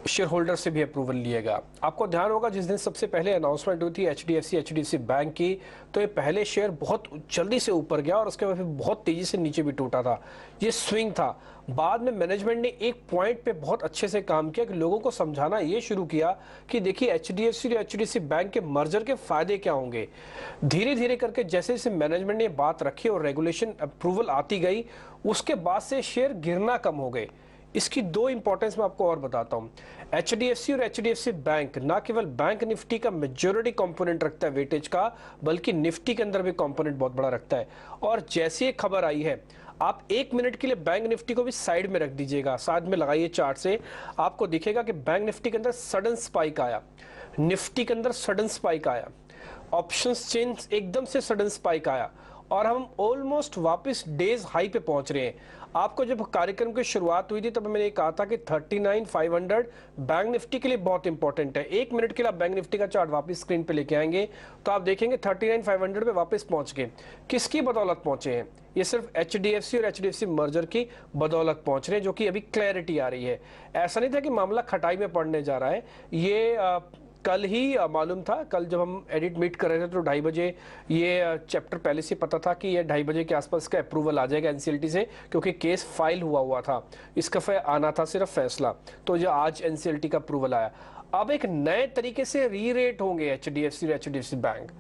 शेयर होल्डर से भी अप्रूवल लिएगा। आपको ध्यान होगा जिस दिन सबसे पहले अनाउंसमेंट हुई थी एचडीएफसी बैंक की, तो ये पहले शेयर बहुत जल्दी से ऊपर गया और उसके बाद फिर बहुत तेजी से नीचे भी टूटा था। ये स्विंग था। बाद में मैनेजमेंट ने एक पॉइंट पे बहुत अच्छे से काम किया कि लोगों को समझाना ये शुरू किया कि देखिए एचडीएफसी और एचडीएफसी बैंक के मर्जर के फायदे क्या होंगे। धीरे धीरे करके जैसे जैसे मैनेजमेंट ने बात रखी और रेगुलेशन अप्रूवल आती गई, उसके बाद से शेयर गिरना कम हो गए। इसकी 2 इंपॉर्टेंस मैं आपको और बताता हूं। एचडीएफसी और एचडीएफसी बैंक ना केवल बैंक निफ्टी का मेजॉरिटी कंपोनेंट रखता है वेटेज का, बल्कि निफ्टी के अंदर भी कंपोनेंट बहुत बड़ा रखता है। और जैसी एक खबर आई है, आप 1 मिनट के लिए बैंक निफ्टी को भी साइड में रख दीजिएगा, साइड में लगाइए चार्ट से, आपको दिखेगा कि बैंक निफ्टी के अंदर सडन स्पाइक आया, निफ्टी के अंदर सडन स्पाइक आया, ऑप्शंस चेंज एकदम से सडन स्पाइक आया और हम ऑलमोस्ट वापस डेज हाई पे पहुंच रहे हैं। आपको जब कार्यक्रम की शुरुआत हुई थी तब मैंने कहा था कि 39,500 बैंक निफ्टी के लिए बहुत इंपॉर्टेंट है। 1 मिनट के लिए आप बैंक निफ्टी का चार्ट वापस स्क्रीन पे लेके आएंगे तो आप देखेंगे 39,500 पे वापस पहुंच गए। किसकी बदौलत पहुंचे हैं? ये सिर्फ एचडीएफसी और एचडीएफसी मर्जर की बदौलत पहुंच रहे हैं, जो कि अभी क्लैरिटी आ रही है। ऐसा नहीं था कि मामला खटाई में पड़ने जा रहा है। ये कल ही मालूम था। कल जब हम एडिट मीट कर रहे थे तो 2:30 बजे ये चैप्टर पहले से पता था कि ये 2:30 बजे के आसपास का अप्रूवल आ जाएगा एनसीएलटी से, क्योंकि केस फाइल हुआ था, इसका आना था सिर्फ फैसला। तो जो आज एनसीएलटी का अप्रूवल आया, अब एक नए तरीके से री रेट होंगे एचडीएफसी और एचडीएफसी बैंक,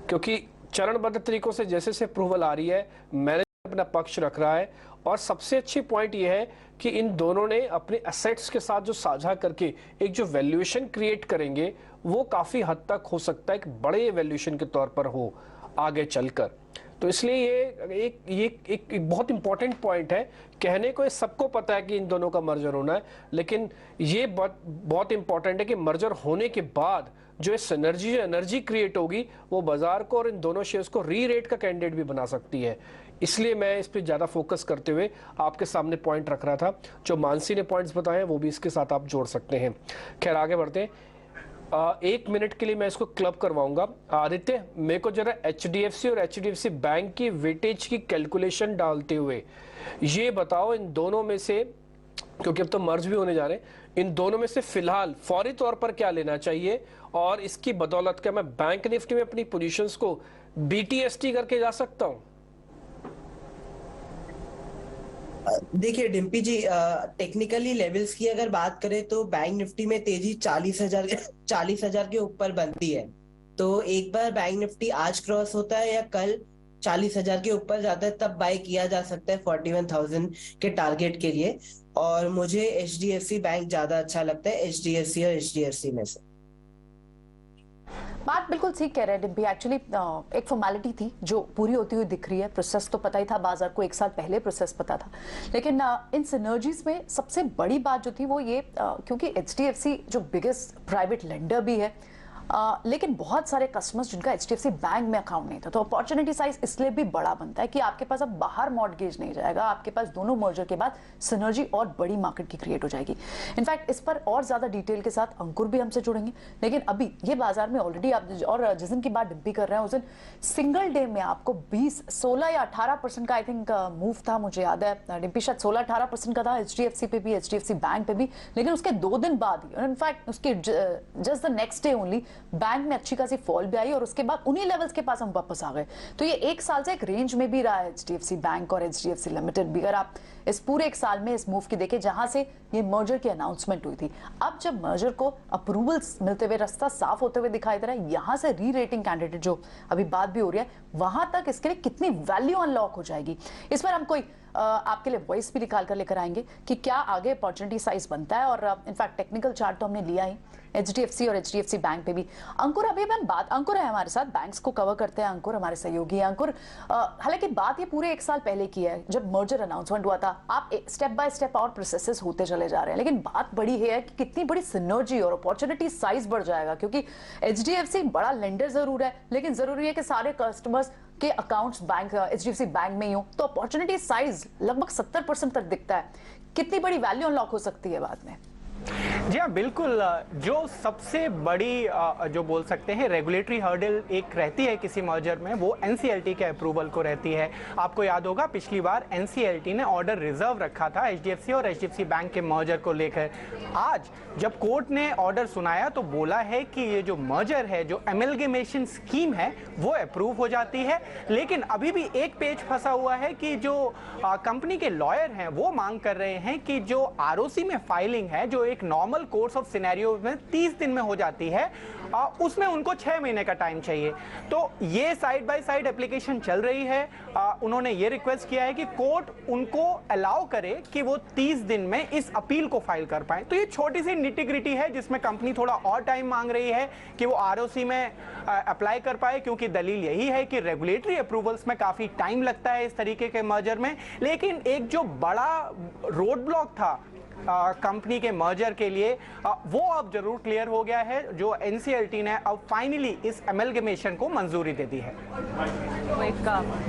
क्योंकि चरणबद्ध तरीकों से जैसे से अप्रूवल आ रही है मैनेजमेंट अपना पक्ष रख रहा है। और सबसे अच्छी पॉइंट यह है कि इन दोनों ने अपने एसेट्स के साथ जो साझा करके एक जो वैल्यूएशन क्रिएट करेंगे वो काफी हद तक हो सकता है कि बड़े वैल्यूएशन के तौर पर हो आगे चलकर। तो इसलिए ये एक बहुत इंपॉर्टेंट पॉइंट है। कहने को ये सबको पता है कि इन दोनों का मर्जर होना है, लेकिन ये बहुत इंपॉर्टेंट है कि मर्जर होने के बाद जो सिनर्जी जो एनर्जी क्रिएट होगी वो बाजार को और इन दोनों शेयर्स को री रेट का कैंडिडेट भी बना सकती है। इसलिए मैं इस पे ज्यादा फोकस करते हुए आपके सामने पॉइंट रख रहा था। जो मानसी ने पॉइंट्स बताए वो भी इसके साथ आप जोड़ सकते हैं। खैर आगे बढ़ते हैं। 1 मिनट के लिए मैं इसको क्लब करवाऊंगा। आदित्य, मेरे को जरा एचडीएफसी और एचडीएफसी बैंक की वेटेज की कैलकुलेशन डालते हुए ये बताओ, इन दोनों में से, क्योंकि अब तो मर्ज भी होने जा रहे हैं, इन दोनों में से फिलहाल फौरी तौर पर क्या लेना चाहिए और इसकी बदौलत क्या मैं बैंक निफ्टी में अपनी पोजीशंस को बीटीएसटी करके जा सकता हूं? देखिए डिम्पी जी, टेक्निकली लेवल्स की अगर बात करें तो बैंक निफ्टी में तेजी 40,000 के ऊपर बनती है। तो एक बार बैंक निफ्टी आज क्रॉस होता है या कल 40,000 के ऊपर जाता है तब बाय किया जा सकता है 41,000 के टारगेट के लिए। और मुझे एचडीएफसी बैंक ज्यादा अच्छा लगता है एचडीएफसी और एचडीएफसी में से। बात बिल्कुल ठीक कह रहे हैं डिम्पी। एक्चुअली एक फॉर्मेलिटी थी जो पूरी होती हुई दिख रही है। प्रोसेस तो पता ही था, बाजार को 1 साल पहले प्रोसेस पता था, लेकिन इन सिनर्जीज में सबसे बड़ी बात जो थी वो ये, क्योंकि एचडीएफसी जो बिगेस्ट प्राइवेट लेंडर भी है, लेकिन बहुत सारे कस्टमर्स जिनका HDFC बैंक में अकाउंट नहीं था, तो अपॉर्चुनिटी साइज इसलिए भी बड़ा बनता है कि आपके पास अब बाहर मॉर्गेज नहीं जाएगा, आपके पास दोनों मर्जर के बाद सिनर्जी और बड़ी मार्केट की क्रिएट हो जाएगी। इनफैक्ट इस पर और ज्यादा डिटेल के साथ अंकुर भी हमसे जुड़ेंगे, लेकिन अभी ये बाजार में ऑलरेडी आप और जिस दिन की बात डिम्पी कर रहे हैं उस दिन सिंगल डे में आपको 20, 16 या 18% का आई थिंक मूव था, मुझे याद है डिम्पी शायद 16-18% का था HDFC पे भी, HDFC बैंक पे भी, लेकिन उसके 2 दिन बाद ही, इनफैक्ट उसके just the next day only bank में अच्छी खासी फॉल भी आई और उसके बाद उन्हीं लेवल्स के पास हम वापस आ गए। तो ये 1 साल से एक रेंज में भी रहा है HDFC बैंक और HDFC लिमिटेड भी। अगर आप इस पूरे 1 साल में इस मूव की देखें जहां से ये मर्जर की अनाउंसमेंट हुई थी, अब जब मर्जर को अप्रूवल्स मिलते हुए, रास्ता साफ होते हुए दिखाई दे रहा है, यहां से री रेटिंग कैंडिडेट जो अभी बात भी हो रही है, वहां तक इसके लिए कितनी वैल्यू अनलॉक हो जाएगी, इस पर हम कोई आपके लिए वॉइस भी निकाल कर लेकर आएंगे कि क्या आगे अपॉर्चुनिटी साइज बनता है। और इनफैक्ट टेक्निकल चार्ट तो हमने लिया ही HDFC और HDFC बैंक पे भी। अंकुर अभी हम बात, अंकुर है हमारे साथ, बैंक्स को कवर करते हैं अंकुर, हमारे सहयोगी हैं अंकुर। हालांकि बात ये पूरे 1 साल पहले की है जब मर्जर अनाउंसमेंट हुआ था, आप स्टेप बाय स्टेप और प्रोसेसेस होते चले जा रहे हैं, लेकिन बात बड़ी है कि कितनी बड़ी सिनर्जी और अपॉर्चुनिटी साइज बढ़ जाएगा, क्योंकि HDFC बड़ा लेंडर जरूर है, लेकिन जरूरी है कि सारे कस्टमर्स के अकाउंट्स बैंक HDFC बैंक में ही हो, तो अपॉर्चुनिटी साइज लगभग 70% तक दिखता है। कितनी बड़ी वैल्यू अनलॉक हो सकती है बाद में? जी हाँ, बिल्कुल। जो सबसे बड़ी जो बोल सकते हैं रेगुलेटरी हर्डल एक रहती है किसी मर्जर में, वो NCLT के अप्रूवल को रहती है। आपको याद होगा पिछली बार NCLT ने ऑर्डर रिजर्व रखा था HDFC और HDFC बैंक के मर्जर को लेकर। आज जब कोर्ट ने ऑर्डर सुनाया तो बोला है कि ये जो मर्जर है, जो एमलगेमेशन स्कीम है, वो अप्रूव हो जाती है। लेकिन अभी भी एक पेज फंसा हुआ है कि जो कंपनी के लॉयर हैं वो मांग कर रहे हैं कि जो ROC में फाइलिंग है, जो एक नॉर्मल कोर्स ऑफ सिनेरियो में 30 दिन में हो जाती है, उसमें उनको 6 महीने का टाइम चाहिए। तो ये साइड बाय साइड एप्लीकेशन चल रही है। उन्होंने ये रिक्वेस्ट किया है कि कोर्ट उनको अलाउ करे कि वो 30 दिन में इस अपील को फाइल कर पाए। तो ये छोटी सी निटी-ग्रिटी है जिसमें कंपनी थोड़ा और टाइम मांग रही है कि वो ROC में अप्लाई कर पाए, क्योंकि दलील यही है कि रेगुलेटरी अप्रूवल्स में काफी टाइम लगता है इस तरीके के मर्जर में। लेकिन एक जो बड़ा रोड ब्लॉक था कंपनी के मर्जर के लिए, वो अब जरूर क्लियर हो गया है। जो NCLT ने अब फाइनली इस एमलगेमेशन को मंजूरी दे दी है। तो एक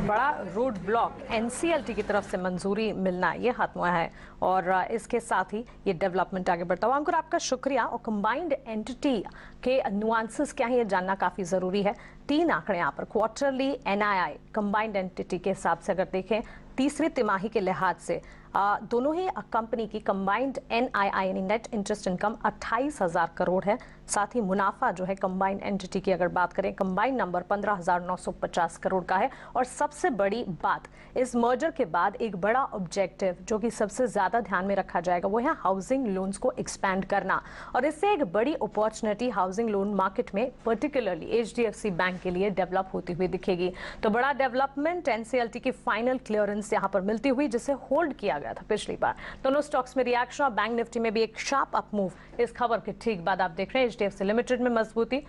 बड़ा रोड ब्लॉक NCLT की तरफ से मंजूरी मिलना ये खत्म हुआ है और इसके साथ ही ये डेवलपमेंट आगे बढ़ता हुआ। अंकुर आपका शुक्रिया। और कंबाइंड एंटिटी के नुआंसेस क्या है ये जानना काफी जरूरी है। 3 आंकड़े यहाँ पर क्वार्टरली NII कंबाइंड एंटिटी के हिसाब से अगर देखें, तीसरी तिमाही के लिहाज से दोनों ही कंपनी की कंबाइंड NII यानी नेट इंटरेस्ट इनकम 28,000 करोड़ है। साथ ही मुनाफा जो है कंबाइंड एंटिटी की अगर बात करें, कंबाइंड नंबर 15,950 करोड़ का है। और सबसे बड़ी बात, इस मर्जर के बाद एक बड़ा ऑब्जेक्टिव जो कि सबसे ज्यादा ध्यान में रखा जाएगा वो है हाउसिंग लोन्स को एक्सपैंड करना, और इससे एक बड़ी अपॉर्चुनिटी हाउसिंग लोन मार्केट में पर्टिकुलरली HDFC बैंक के लिए डेवलप होती हुई दिखेगी। तो बड़ा डेवलपमेंट, NCLT की फाइनल क्लियरेंस यहाँ पर मिलती हुई, जिसे होल्ड किया गया था पिछली बार। दोनों स्टॉक्स में रिएक्शन और बैंक निफ्टी में भी एक शार्प अप मूव इस खबर के ठीक बाद आप देख रहे हैं HDFC लिमिटेड में मजबूती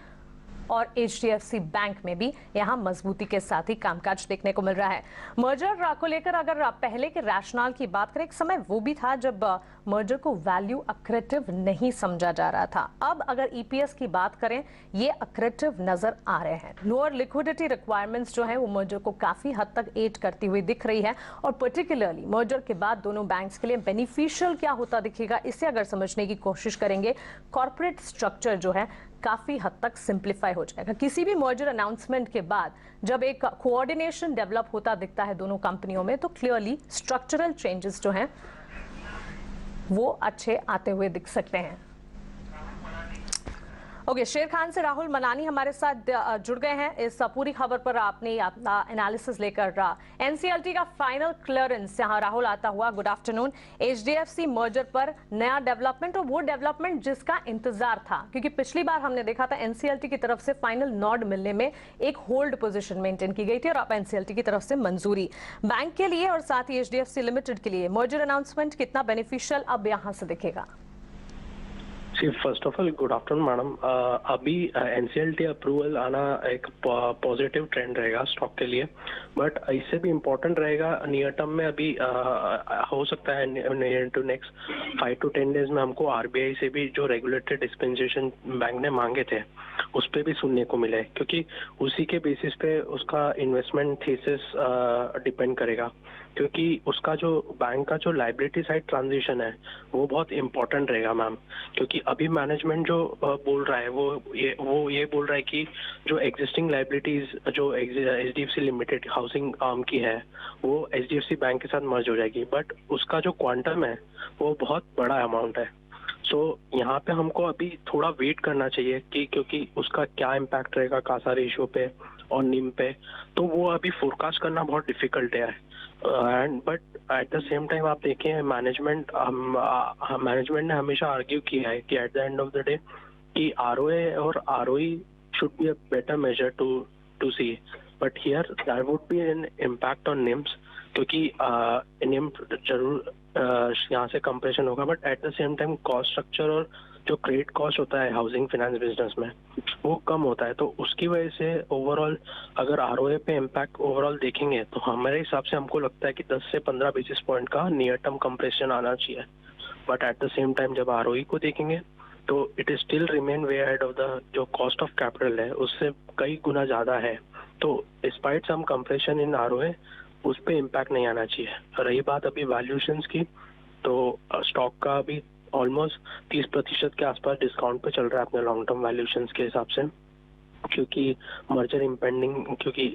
और HDFC बैंक में भी यहां मजबूती के साथ ही कामकाज देखने को मिल रहा है। मर्जर को लेकर अगर पहले के रैशनल की बात करें, एक समय वो भी था जब मर्जर को वैल्यू अक्रेटिव नहीं समझा जा रहा था। अब अगर EPS की बात करें, ये अक्रेटिव नजर आ रहे हैं। लोअर लिक्विडिटी रिक्वायरमेंट्स जो है वो मर्जर को काफी हद तक एड करती हुई दिख रही है, और पर्टिकुलरली मर्जर के बाद दोनों बैंक्स के लिए बेनिफिशियल क्या होता दिखेगा, इसे अगर समझने की कोशिश करेंगे, कॉर्पोरेट स्ट्रक्चर जो है काफी हद तक सिंप्लीफाई हो जाएगा। किसी भी मर्जर अनाउंसमेंट के बाद जब एक कोऑर्डिनेशन डेवलप होता दिखता है दोनों कंपनियों में, तो क्लियरली स्ट्रक्चरल चेंजेस जो हैं वो अच्छे आते हुए दिख सकते हैं। ओके, शेर खान से राहुल मनानी हमारे साथ जुड़ गए हैं इस पूरी खबर पर आपने एनालिसिस लेकर। NCLT का फाइनल क्लियरेंस यहाँ राहुल आता हुआ, गुड आफ्टरनून। HDFC मर्जर पर नया डेवलपमेंट, और वो डेवलपमेंट जिसका इंतजार था, क्योंकि पिछली बार हमने देखा था NCLT की तरफ से फाइनल नॉड मिलने में एक होल्ड पोजीशन मेंटेन की गई थी, और अब NCLT की तरफ से मंजूरी बैंक के लिए और साथ ही HDFC लिमिटेड के लिए मर्जर अनाउंसमेंट कितना बेनिफिशियल अब यहाँ से दिखेगा? जी first of all good afternoon madam. अभी एनसीएलटी अप्रूवल आना एक पॉजिटिव ट्रेंड रहेगा स्टॉक के लिए, बट इससे भी इम्पोर्टेंट रहेगा नियर टर्म में अभी हो सकता है near to next 5 to 10 days में हमको आरबीआई से भी जो रेगुलेटेड डिस्पेंसेशन बैंक ने मांगे थे उस पर भी सुनने को मिले, क्योंकि उसी के बेसिस पे उसका इन्वेस्टमेंट थीसिस डिपेंड करेगा, क्योंकि उसका जो बैंक का जो लाइबिलिटी साइड ट्रांजिशन है वो बहुत इंपॉर्टेंट रहेगा मैम। क्योंकि अभी मैनेजमेंट जो बोल रहा है वो ये बोल रहा है कि जो एग्जिस्टिंग लाइबिलिटीज जो एचडीएफसी लिमिटेड हाउसिंग आर्म की है वो एचडीएफसी बैंक के साथ मर्ज हो जाएगी, बट उसका जो क्वांटम है वो बहुत बड़ा अमाउंट है। सो यहाँ पे हमको अभी थोड़ा वेट करना चाहिए कि क्योंकि उसका क्या इम्पैक्ट रहेगा कासा रेशियो पे और निम पे, तो वो अभी फोरकास्ट करना बहुत डिफिकल्ट है। And but at the same time आप देखें मैनेजमेंट ने हमेशा आर्ग्यू किया है कि at the end of the day कि आरओए और ROE should be a better measure to see, but here there would be an impact on NIMs, क्योंकि निम जरूर यहाँ से कंप्रेशन होगा, but at the same time cost structure और जो credit cost होता है हाउसिंग फाइनेंस बिजनेस में वो कम होता है, तो उसकी वजह से ओवरऑल अगर आरओए पे इम्पैक्ट ओवरऑल देखेंगे तो हमारे हिसाब से हमको लगता है कि 10 से 15 बेसिस पॉइंट का नियर टर्म कंप्रेशन आना चाहिए। But at the same time जब आरओई को देखेंगे तो it is still remain way ahead of the जो कॉस्ट ऑफ कैपिटल है उससे कई गुना ज्यादा है, तो despite some compression in ROA उस पर इम्पैक्ट नहीं आना चाहिए। रही बात अभी वैल्यूएशंस की, तो स्टॉक का अभी ऑलमोस्ट 30% के आसपास डिस्काउंट पे चल रहा है अपने लॉन्ग टर्म वैल्यूएशंस के हिसाब से, क्योंकि मर्जर इम्पेंडिंग, क्योंकि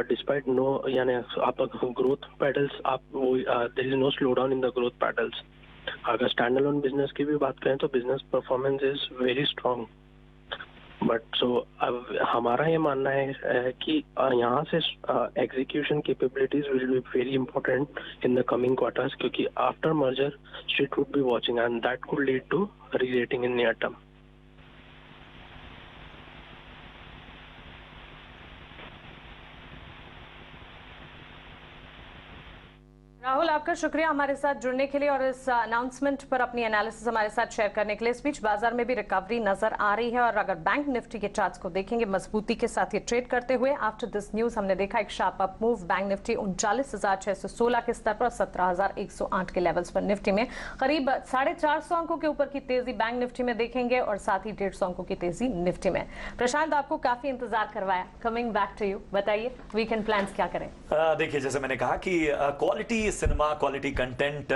डिस्पाइट नो यानी आप ग्रोथ पैडल्स आप वो there is no slow down in the growth pedals. अगर स्टैंड अलोन बिजनेस की भी बात करें तो business performance is very strong, but so अब हमारा ये मानना है कि यहाँ से execution capabilities will be very important in the coming quarters, क्योंकि after merger street would be watching and that could lead to री-रेटिंग in near term. Rahul, आपका शुक्रिया हमारे साथ जुड़ने के लिए और इस अनाउंसमेंट पर अपनी एनालिसिस हमारे साथ शेयर करने के लिए। इस बीच बाजार में भी रिकवरी नजर आ रही है और अगर बैंक निफ्टी के चार्ट्स को देखेंगे मजबूती के साथ ये ट्रेड करते हुए। आफ्टर दिस न्यूज हमने देखा एक sharp up move, bank Nifty 39,616 के स्तर पर 17,108 के लेवल्स पर निफ्टी में करीब 450 अंकों के ऊपर की तेजी बैंक निफ्टी में देखेंगे और साथ ही 150 अंकों की तेजी निफ्टी में। प्रशांत, आपको काफी इंतजार करवाया, कमिंग बैक टू यू, बताइए वीकेंड प्लान्स क्या करें? देखिए, जैसे मैंने कहा कि क्वालिटी सिनेमा, क्वालिटी कंटेंट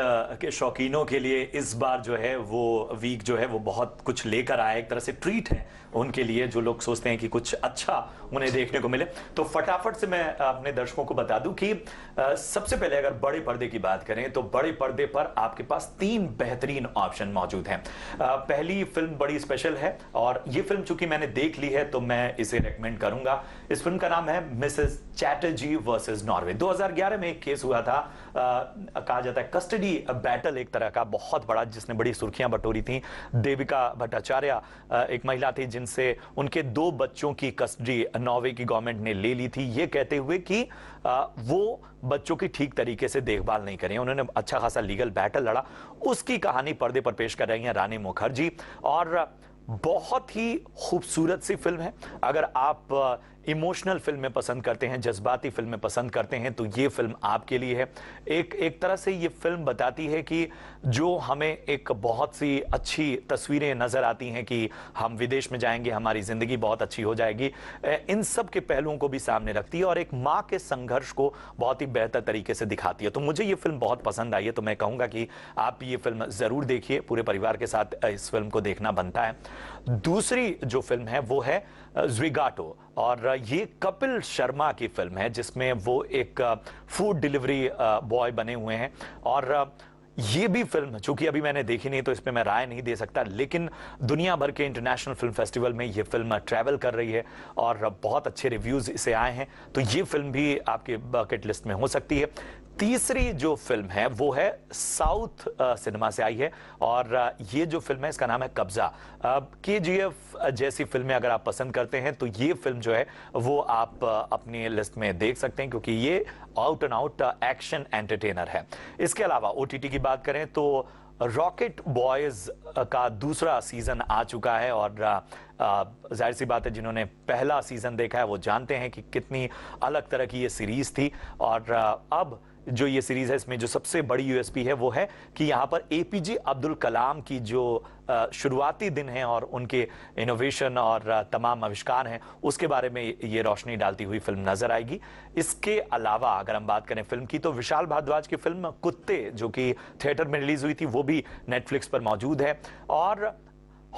के शौकीनों के लिए इस बार जो है वो वीक जो है वो बहुत कुछ लेकर आया, एक तरह से ट्रीट है उनके लिए जो लोग सोचते हैं कि कुछ अच्छा उन्हें देखने को मिले। तो फटाफट से मैं अपने दर्शकों को बता दूं कि सबसे पहले अगर बड़े पर्दे की बात करें तो बड़े पर्दे पर आपके पास 3 बेहतरीन ऑप्शन मौजूद हैं। पहली फिल्म बड़ी स्पेशल है और ये फिल्म चूंकि मैंने देख ली है तो मैं इसे रेकमेंड करूंगा। इस फिल्म का नाम है मिसेस चैटर्जी वर्सेस नॉर्वे। 2011 में एक केस हुआ था, कहा जाता है कस्टडी बैटल एक तरह का बहुत बड़ा, जिसने बड़ी सुर्खियां बटोरी थी। देविका भट्टाचार्य एक महिला थी जिनसे उनके 2 बच्चों की कस्टडी नॉर्वे की गवर्नमेंट ने ले ली थी, ये कहते हुए कि वो बच्चों की ठीक तरीके से देखभाल नहीं करें। उन्होंने अच्छा खासा लीगल बैटल लड़ा, उसकी कहानी पर्दे पर पेश कर रही हैं रानी मुखर्जी और बहुत ही खूबसूरत सी फिल्म है। अगर आप इमोशनल फिल्में पसंद करते हैं, जज्बाती फिल्में पसंद करते हैं तो ये फिल्म आपके लिए है। एक तरह से ये फिल्म बताती है कि जो हमें एक बहुत सी अच्छी तस्वीरें नजर आती हैं कि हम विदेश में जाएंगे, हमारी जिंदगी बहुत अच्छी हो जाएगी, इन सब के पहलुओं को भी सामने रखती है और एक माँ के संघर्ष को बहुत ही बेहतर तरीके से दिखाती है। तो मुझे ये फिल्म बहुत पसंद आई है, तो मैं कहूंगा कि आप ये फिल्म जरूर देखिए, पूरे परिवार के साथ इस फिल्म को देखना बनता है। दूसरी जो फिल्म है वो है ज़्विगाटो और ये कपिल शर्मा की फिल्म है जिसमें वो एक फूड डिलीवरी बॉय बने हुए हैं और ये भी फिल्म चूंकि अभी मैंने देखी नहीं तो इस पे मैं राय नहीं दे सकता, लेकिन दुनिया भर के इंटरनेशनल फिल्म फेस्टिवल में ये फिल्म ट्रैवल कर रही है और बहुत अच्छे रिव्यूज इसे आए हैं, तो ये फिल्म भी आपके बकेट लिस्ट में हो सकती है। तीसरी जो फिल्म है वो है साउथ सिनेमा से आई है और ये जो फिल्म है इसका नाम है कब्जा। KGF जैसी फिल्में अगर आप पसंद करते हैं तो ये फिल्म जो है वो आप अपनी लिस्ट में देख सकते हैं क्योंकि ये out and out action entertainer है। इसके अलावा OTT की बात करें तो रॉकेट बॉयज का दूसरा सीजन आ चुका है और जाहिर सी बात है जिन्होंने पहला सीजन देखा है वो जानते हैं कि कितनी अलग तरह की ये सीरीज थी। और अब जो ये सीरीज है इसमें जो सबसे बड़ी यूएसपी है वो है कि यहाँ पर एपीजे अब्दुल कलाम की जो शुरुआती दिन है और उनके इनोवेशन और तमाम आविष्कार हैं उसके बारे में ये रोशनी डालती हुई फिल्म नजर आएगी। इसके अलावा अगर हम बात करें फिल्म की तो विशाल भारद्वाज की फिल्म कुत्ते जो कि थिएटर में रिलीज हुई थी वो भी नेटफ्लिक्स पर मौजूद है। और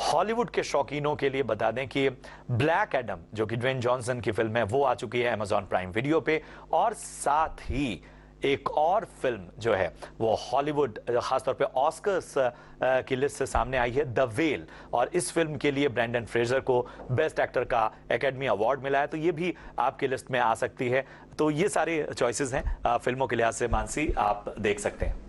हॉलीवुड के शौकीनों के लिए बता दें कि ब्लैक एडम जो कि ड्वेन जॉनसन की फिल्म है वो आ चुकी है अमेजॉन प्राइम वीडियो पे। और साथ ही एक और फिल्म जो है वो हॉलीवुड खासतौर पे ऑस्कर्स की लिस्ट से सामने आई है, द वेल। और इस फिल्म के लिए ब्रैंडन फ्रेजर को बेस्ट एक्टर का एकेडमी अवार्ड मिला है, तो ये भी आपकी लिस्ट में आ सकती है। तो ये सारे चॉइसेस हैं फिल्मों के लिहाज से, मानसी आप देख सकते हैं।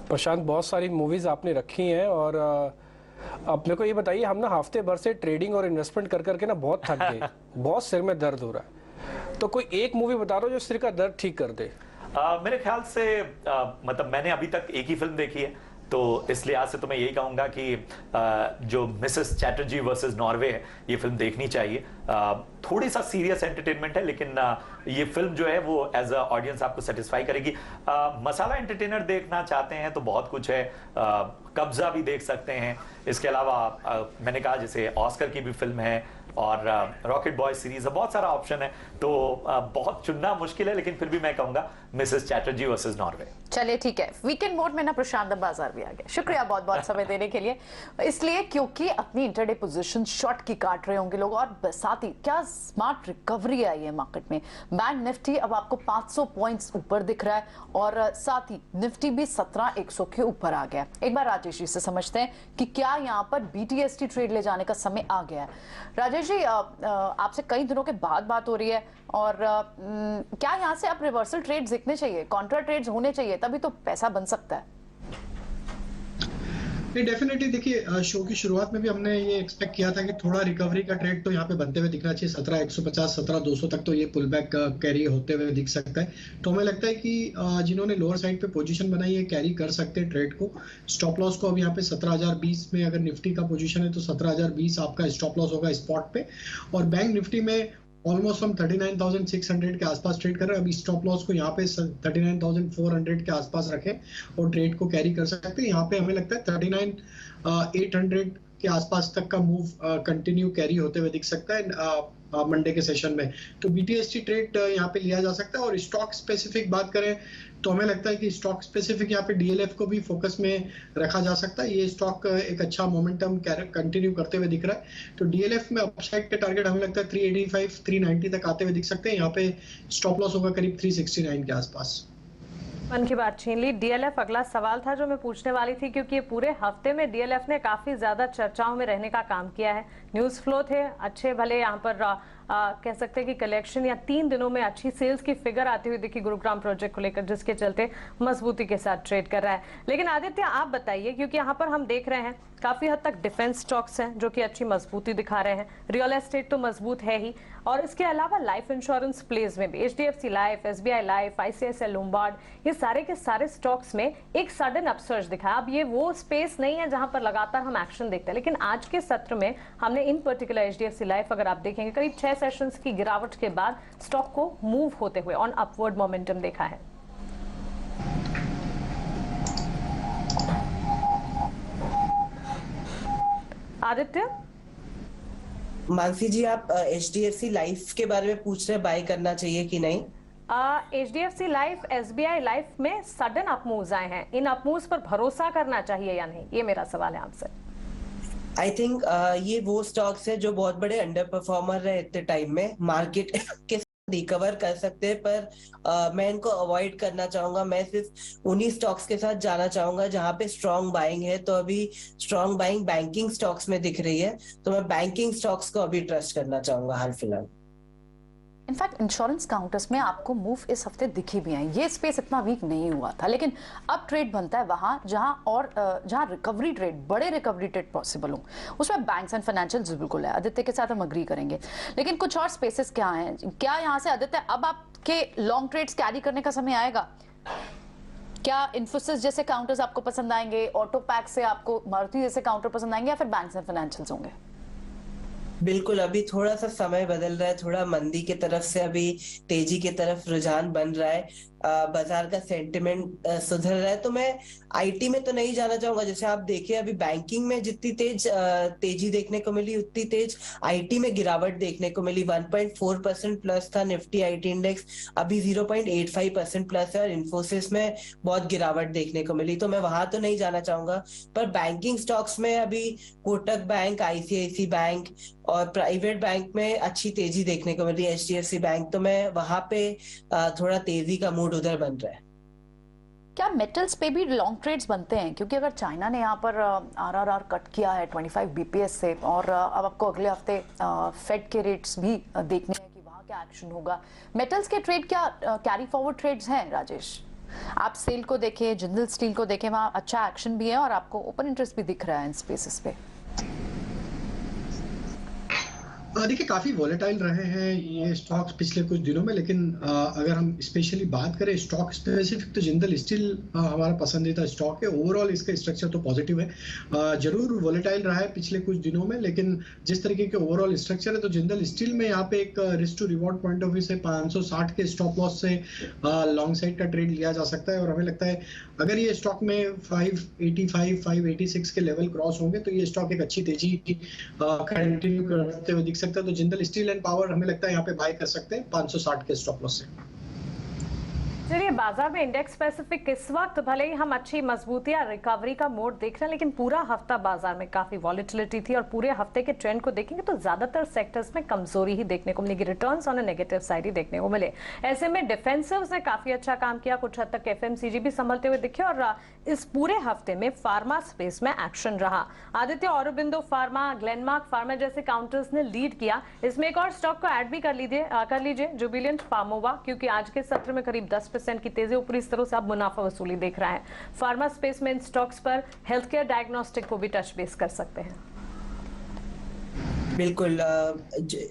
प्रशांत, बहुत सारी मूवीज आपने रखी हैं और अब मेरे को ये बताइए, हम ना हफ्ते भर से ट्रेडिंग और इन्वेस्टमेंट कर करके ना बहुत थक गए बहुत सिर में दर्द हो रहा है, तो कोई एक मूवी बता दो जो सिर का दर्द ठीक कर दे। मेरे ख्याल से मतलब मैंने अभी तक एक ही फिल्म देखी है तो इस लिहाज से तो मैं यही कहूंगा कि जो मिसेस चैटर्जी वर्सेस नॉर्वे है ये फिल्म देखनी चाहिए। थोड़ी सा सीरियस एंटरटेनमेंट है लेकिन ये फिल्म जो है वो एज अ ऑडियंस आपको सेटिस्फाई करेगी। मसाला एंटरटेनर देखना चाहते हैं तो बहुत कुछ है, कब्जा भी देख सकते हैं। इसके अलावा मैंने कहा जैसे ऑस्कर की भी फिल्म है और रॉकेट बॉय सीरीज है, बहुत सारा ऑप्शन है, तो बहुत चुनना मुश्किल है लेकिन फिर भी मैं कहूंगा मिसेस चैटर्जी वर्सेस नॉर्वे। चलिए ठीक है, वीकेंड मोड में ना प्रशांत बाजार भी आ गया। शुक्रिया बहुत बहुत समय देने के लिए। इसलिए क्योंकि अपनी इंटरडे पोजीशन शॉर्ट की काट रहे होंगे लोग और साथ ही क्या स्मार्ट रिकवरी आई है मार्केट में। बैंक निफ्टी अब आपको 500 पॉइंट्स ऊपर दिख रहा है और साथ ही निफ्टी भी 17,100 के ऊपर आ गया। एक बार राजेश जी से समझते हैं कि क्या यहाँ पर बीटीएसटी ट्रेड ले जाने का समय आ गया है। राजेश जी, आपसे कई दिनों के बाद बात हो रही है और क्या यहाँ से अब रिवर्सल ट्रेड्स दिखने चाहिए, कॉन्ट्रा ट्रेड्स होने चाहिए, तभी तो पैसा बन सकता है। डेफिनेटली देखिए, शो की शुरुआत में भी हमने ये एक्सपेक्ट किया था कि थोड़ा रिकवरी का ट्रेड तो यहाँ पे बनते हुए दिखना चाहिए। 17,150 17,200 तक तो ये पुल बैक कैरी होते हुए दिख सकता है। तो हमें लगता है कि जिन्होंने लोअर साइड पे पोजीशन बनाई है कैरी कर सकते हैं ट्रेड को। स्टॉप लॉस को अब यहाँ पे 17,020 में अगर निफ्टी का पोजीशन है तो 17,020 आपका स्टॉप लॉस होगा स्पॉट पे। और बैंक निफ्टी में ऑलमोस्ट हम 39,600 के आसपास ट्रेड कर रहे हैं। अभी स्टॉप लॉस को यहाँ पे 39,400 के आसपास रखें और ट्रेड को कैरी कर सकते हैं। यहाँ पे हमें लगता है 39,800 के आसपास तक का मूव कंटिन्यू कैरी होते हुए दिख सकता है मंडे के सेशन में। तो बीटीएसटी ट्रेड यहाँ पे लिया जा सकता है। और स्टॉक स्पेसिफिक बात करें तो हमें लगता है कि स्टॉक स्पेसिफिक यहाँ पे डीएलएफ को भी फोकस में रखा जा सकता है। ये स्टॉक एक अच्छा मोमेंटम कंटिन्यू करते हुए दिख रहा है। तो डीएलएफ में अपसाइड के टारगेट हमें लगता है 385 390 तक आते हुए दिख सकते हैं। यहाँ पे स्टॉप लॉस होगा करीब 369 के आसपास। मन की बात छीन ली। डीएलएफ अगला सवाल था जो मैं पूछने वाली थी, क्योंकि ये पूरे हफ्ते में डीएलएफ ने काफी ज्यादा चर्चाओं में रहने का काम किया है। न्यूज फ्लो थे अच्छे भले, यहाँ पर कह सकते हैं कि कलेक्शन या 3 दिनों में अच्छी सेल्स की फिगर आती हुई दिखी गुरुग्राम प्रोजेक्ट को लेकर, जिसके चलते मजबूती के साथ ट्रेड कर रहा है। लेकिन आदित्य आप बताइए, क्योंकि यहाँ पर हम देख रहे हैं काफी हद तक डिफेंस स्टॉक्स हैं जो कि अच्छी मजबूती दिखा रहे हैं, रियल एस्टेट तो मजबूत है ही, और इसके अलावा लाइफ इंश्योरेंस प्लेज में भी HDFC life, SBI life, ICICI Lombard, ये सारे के सारे स्टॉक्स में एक सडन अपसर्ज दिखा। अब ये वो स्पेस नहीं है जहां पर लगातार हम एक्शन देखते हैं, लेकिन आज के सत्र में हमने इन पर्टिकुलर एचडीएफसी लाइफ अगर आप देखेंगे करीब 6 सेशंस की गिरावट के बाद स्टॉक को मूव होते हुए ऑन अपवर्ड मोमेंटम देखा है। आदित्य, मानसी जी, आप एचडीएफसी लाइफ के बारे में पूछ रहे हैं बाय करना चाहिए कि नहीं? एचडीएफसी लाइफ, एसबीआई लाइफ में सडन अपमूव्स आए हैं, इन अपमूव्स पर भरोसा करना चाहिए या नहीं, ये मेरा सवाल है आपसे। आई थिंक ये वो स्टॉक्स है जो बहुत बड़े अंडर परफॉर्मर रहे इतने टाइम में, मार्केट के रिकवर कर सकते हैं, पर मैं इनको अवॉइड करना चाहूंगा। मैं सिर्फ उन्हीं स्टॉक्स के साथ जाना चाहूंगा जहां पे स्ट्रॉन्ग बाइंग है। तो अभी स्ट्रॉन्ग बाइंग बैंकिंग स्टॉक्स में दिख रही है, तो मैं बैंकिंग स्टॉक्स को अभी ट्रस्ट करना चाहूंगा हाल फिलहाल। इनफैक्ट इंश्योरेंस काउंटर्स में आपको मूव इस हफ्ते दिखी भी हैं। ये स्पेस इतना वीक नहीं हुआ था, लेकिन अब ट्रेड बनता है वहां जहां रिकवरी ट्रेड, बड़े रिकवरी ट्रेड पॉसिबल हो, उसमें बैंक्स एंड फाइनेंशियल्स बिल्कुल है। आदित्य के साथ हम अग्री करेंगे, लेकिन कुछ और स्पेसेस क्या हैं? क्या यहाँ से आदित्य अब आपके लॉन्ग ट्रेड्स कैरी करने का समय आएगा? क्या इन्फोसिस जैसे काउंटर्स आपको पसंद आएंगे, ऑटो पैक से आपको मारुति जैसे काउंटर पसंद आएंगे, या फिर बैंक्स एंड फाइनेंशियल्स होंगे? बिल्कुल, अभी थोड़ा सा समय बदल रहा है, थोड़ा मंदी की तरफ से अभी तेजी की तरफ रुझान बन रहा है, बाजार का सेंटिमेंट सुधर रहा है। तो मैं आईटी में तो नहीं जाना चाहूंगा। जैसे आप देखिए अभी बैंकिंग में जितनी तेजी देखने को मिली, उतनी तेज आईटी में गिरावट देखने को मिली। 1.4% प्लस था निफ्टी आईटी इंडेक्स, अभी 0.85% प्लस है, और इन्फोसिस में बहुत गिरावट देखने को मिली। तो मैं वहां तो नहीं जाना चाहूंगा। पर बैंकिंग स्टॉक्स में अभी कोटक बैंक, आईसीआईसी बैंक और प्राइवेट बैंक में अच्छी तेजी देखने को मिल रही है, एचडीएफसी बैंक। तो मैं वहां पे थोड़ा तेजी का मूड उधर बन रहा है। क्या मेटल्स पे भी लॉन्ग ट्रेड्स बनते हैं? क्योंकि अगर चाइना ने यहाँ पर आरआरआर कट किया है 25 बीपीएस से, और अब आपको अगले हफ्ते फेड के रेट्स भी देखने हैं कि वहाँ क्या एक्शन होगा, मेटल्स के ट्रेड क्या कैरी फॉरवर्ड ट्रेड्स हैं राजेश? आप सेल को देखें, जिंदल स्टील को देखें, वहाँ अच्छा एक्शन भी है और आपको ओपन इंटरेस्ट भी दिख रहा है इन स्पेसेस पे। देखिए काफी वॉलेटाइल रहे हैं ये स्टॉक्स पिछले कुछ दिनों में, लेकिन अगर हम स्पेशली बात करें स्टॉक स्पेसिफिक, तो जिंदल स्टील हमारा पसंदीदा स्टॉक है। ओवरऑल इसका स्ट्रक्चर तो पॉजिटिव है, जरूर वॉलेटाइल रहा है पिछले कुछ दिनों में, लेकिन जिस तरीके के ओवरऑल स्ट्रक्चर है तो जिंदल स्टील में यहाँ पे एक risk to reward point of view से 560 के स्टॉप लॉस से लॉन्ग साइड का ट्रेड लिया जा सकता है। और हमें लगता है अगर ये स्टॉक में 585 586 के लेवल क्रॉस होंगे तो ये स्टॉक एक अच्छी तेजी कंटिन्यू करते हुए दिख सकता है। तो जिंदल स्टील एंड पावर हमें लगता है यहाँ पे बाय कर सकते हैं 560 के स्टॉप लॉस से। चलिए, बाजार में इंडेक्स स्पेसिफिक इस वक्त भले ही हम अच्छी मजबूती या रिकवरी का मोड देख रहे हैं, लेकिन पूरा हफ्ता बाजार में काफी वॉलेटिलिटी थी और पूरे हफ्ते के ट्रेंड को देखेंगे तो ज्यादातर सेक्टर्स में कमजोरी ही देखने को मिलेगी, रिटर्न्स ऑन नेगेटिव साइड ही देखने को मिले। ऐसे में डिफेंसिव्स ने काफी अच्छा काम किया, कुछ हद तक एफएमसीजी भी संभलते हुए दिखे, और इस पूरे हफ्ते में फार्मा स्पेस में एक्शन रहा। Aditya Aurobindo pharma, Glenmark pharma जैसे काउंटर्स ने लीड किया। इसमें एक और स्टॉक को ऐड भी कर लीजिए जुबिलेंट फार्मोवा, क्योंकि आज के सत्र में करीब 10% की तेजी, ऊपरी स्तरों से अब मुनाफा वसूली देख रहा है। फार्मा स्पेस में इन स्टॉक्स पर हेल्थ केयर डायग्नोस्टिक को भी टच बेस कर सकते हैं। बिल्कुल,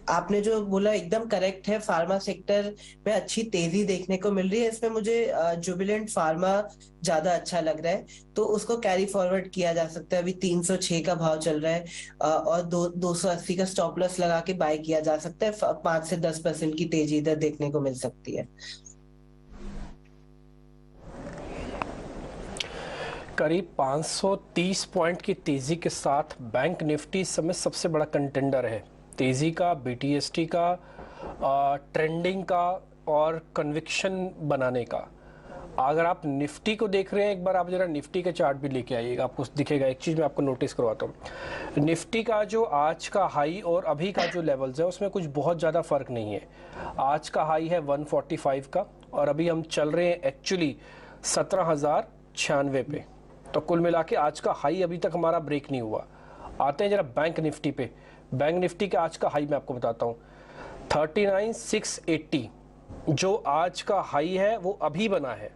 आपने जो बोला एकदम करेक्ट है। फार्मा सेक्टर में अच्छी तेजी देखने को मिल रही है। इसमें मुझे जुबिलेंट फार्मा ज्यादा अच्छा लग रहा है, तो उसको कैरी फॉरवर्ड किया जा सकता है। अभी 306 का भाव चल रहा है और 280 का स्टॉप लॉस लगा के बाय किया जा सकता है। 5 से 10% की तेजी इधर देखने को मिल सकती है। करीब 530 पॉइंट की तेजी के साथ बैंक निफ्टी इस समय सबसे बड़ा कंटेंडर है तेजी का, बीटीएसटी का, ट्रेंडिंग का और कन्विक्शन बनाने का। अगर आप निफ्टी को देख रहे हैं, एक बार आप जरा निफ्टी का चार्ट भी लेके आइएगा, आपको दिखेगा। एक चीज़ मैं आपको नोटिस करवाता हूँ, निफ्टी का जो आज का हाई और अभी का जो लेवल्स है उसमें कुछ बहुत ज़्यादा फर्क नहीं है। आज का हाई है 145 का और अभी हम चल रहे हैं एक्चुअली 17,096 पे। तो कुल मिला के आज का हाई अभी तक हमारा ब्रेक नहीं हुआ। आते हैं जरा बैंक निफ्टी पे। बैंक निफ्टी का आज का हाई मैं आपको बताता हूँ 39,680, जो आज का हाई है वो अभी बना है।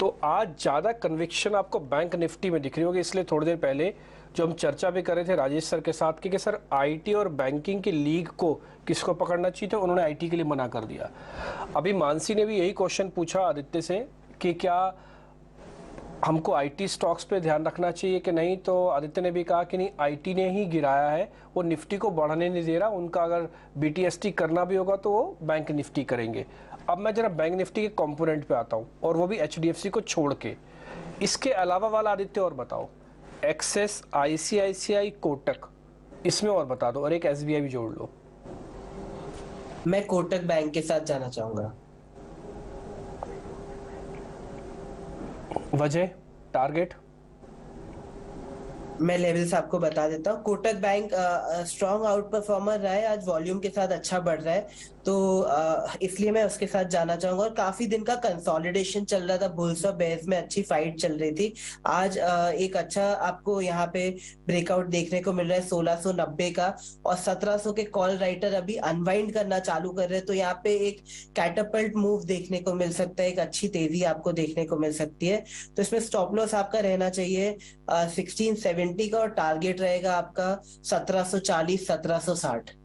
तो आज ज़्यादा कन्विक्शन आपको बैंक निफ्टी में दिख रही होगी। इसलिए थोड़ी देर पहले जो हम चर्चा भी कर रहे थे राजेश सर के साथ कि सर आईटी और बैंकिंग की लीग को किसको पकड़ना चाहिए, तो उन्होंने आईटी के लिए मना कर दिया। अभी मानसी ने भी यही क्वेश्चन पूछा आदित्य से कि क्या हमको आईटी स्टॉक्स पे ध्यान रखना चाहिए कि नहीं, तो आदित्य ने भी कहा कि नहीं, आईटी ने ही गिराया है, वो निफ्टी को बढ़ने नहीं दे रहा। उनका अगर बीटीएसटी करना भी होगा तो वो बैंक निफ्टी करेंगे। अब मैं जरा बैंक निफ्टी के कंपोनेंट पे आता हूँ, और वो भी एचडीएफसी को छोड़ के। इसके अलावा वाला आदित्य और बताओ, एक्सेस, आईसीआईसीआई, कोटक, इसमें और बता दो, और एक एसबीआई भी जोड़ लो। मैं कोटक बैंक के साथ जाना चाहूंगा। वजह, टारगेट? मैं लेवल्स आपको बता देता हूँ। Kotak bank strong out performer रहा है, आज वॉल्यूम के साथ अच्छा बढ़ रहा है, तो इसलिए मैं उसके साथ जाना चाहूंगा। और काफी दिन का कंसोलिडेशन चल रहा था, बुल्स और बेयर्स में अच्छी फाइट चल रही थी। आज एक अच्छा आपको यहाँ पे ब्रेकआउट देखने को मिल रहा है 1690 का, और 1700 के कॉल राइटर अभी अनवाइंड करना चालू कर रहे हैं। तो यहाँ पे एक कैटापल्ट मूव देखने को मिल सकता है, एक अच्छी तेजी आपको देखने को मिल सकती है। तो इसमें स्टॉप लॉस आपका रहना चाहिए 1670 का, और टारगेट रहेगा आपका 1740 1760।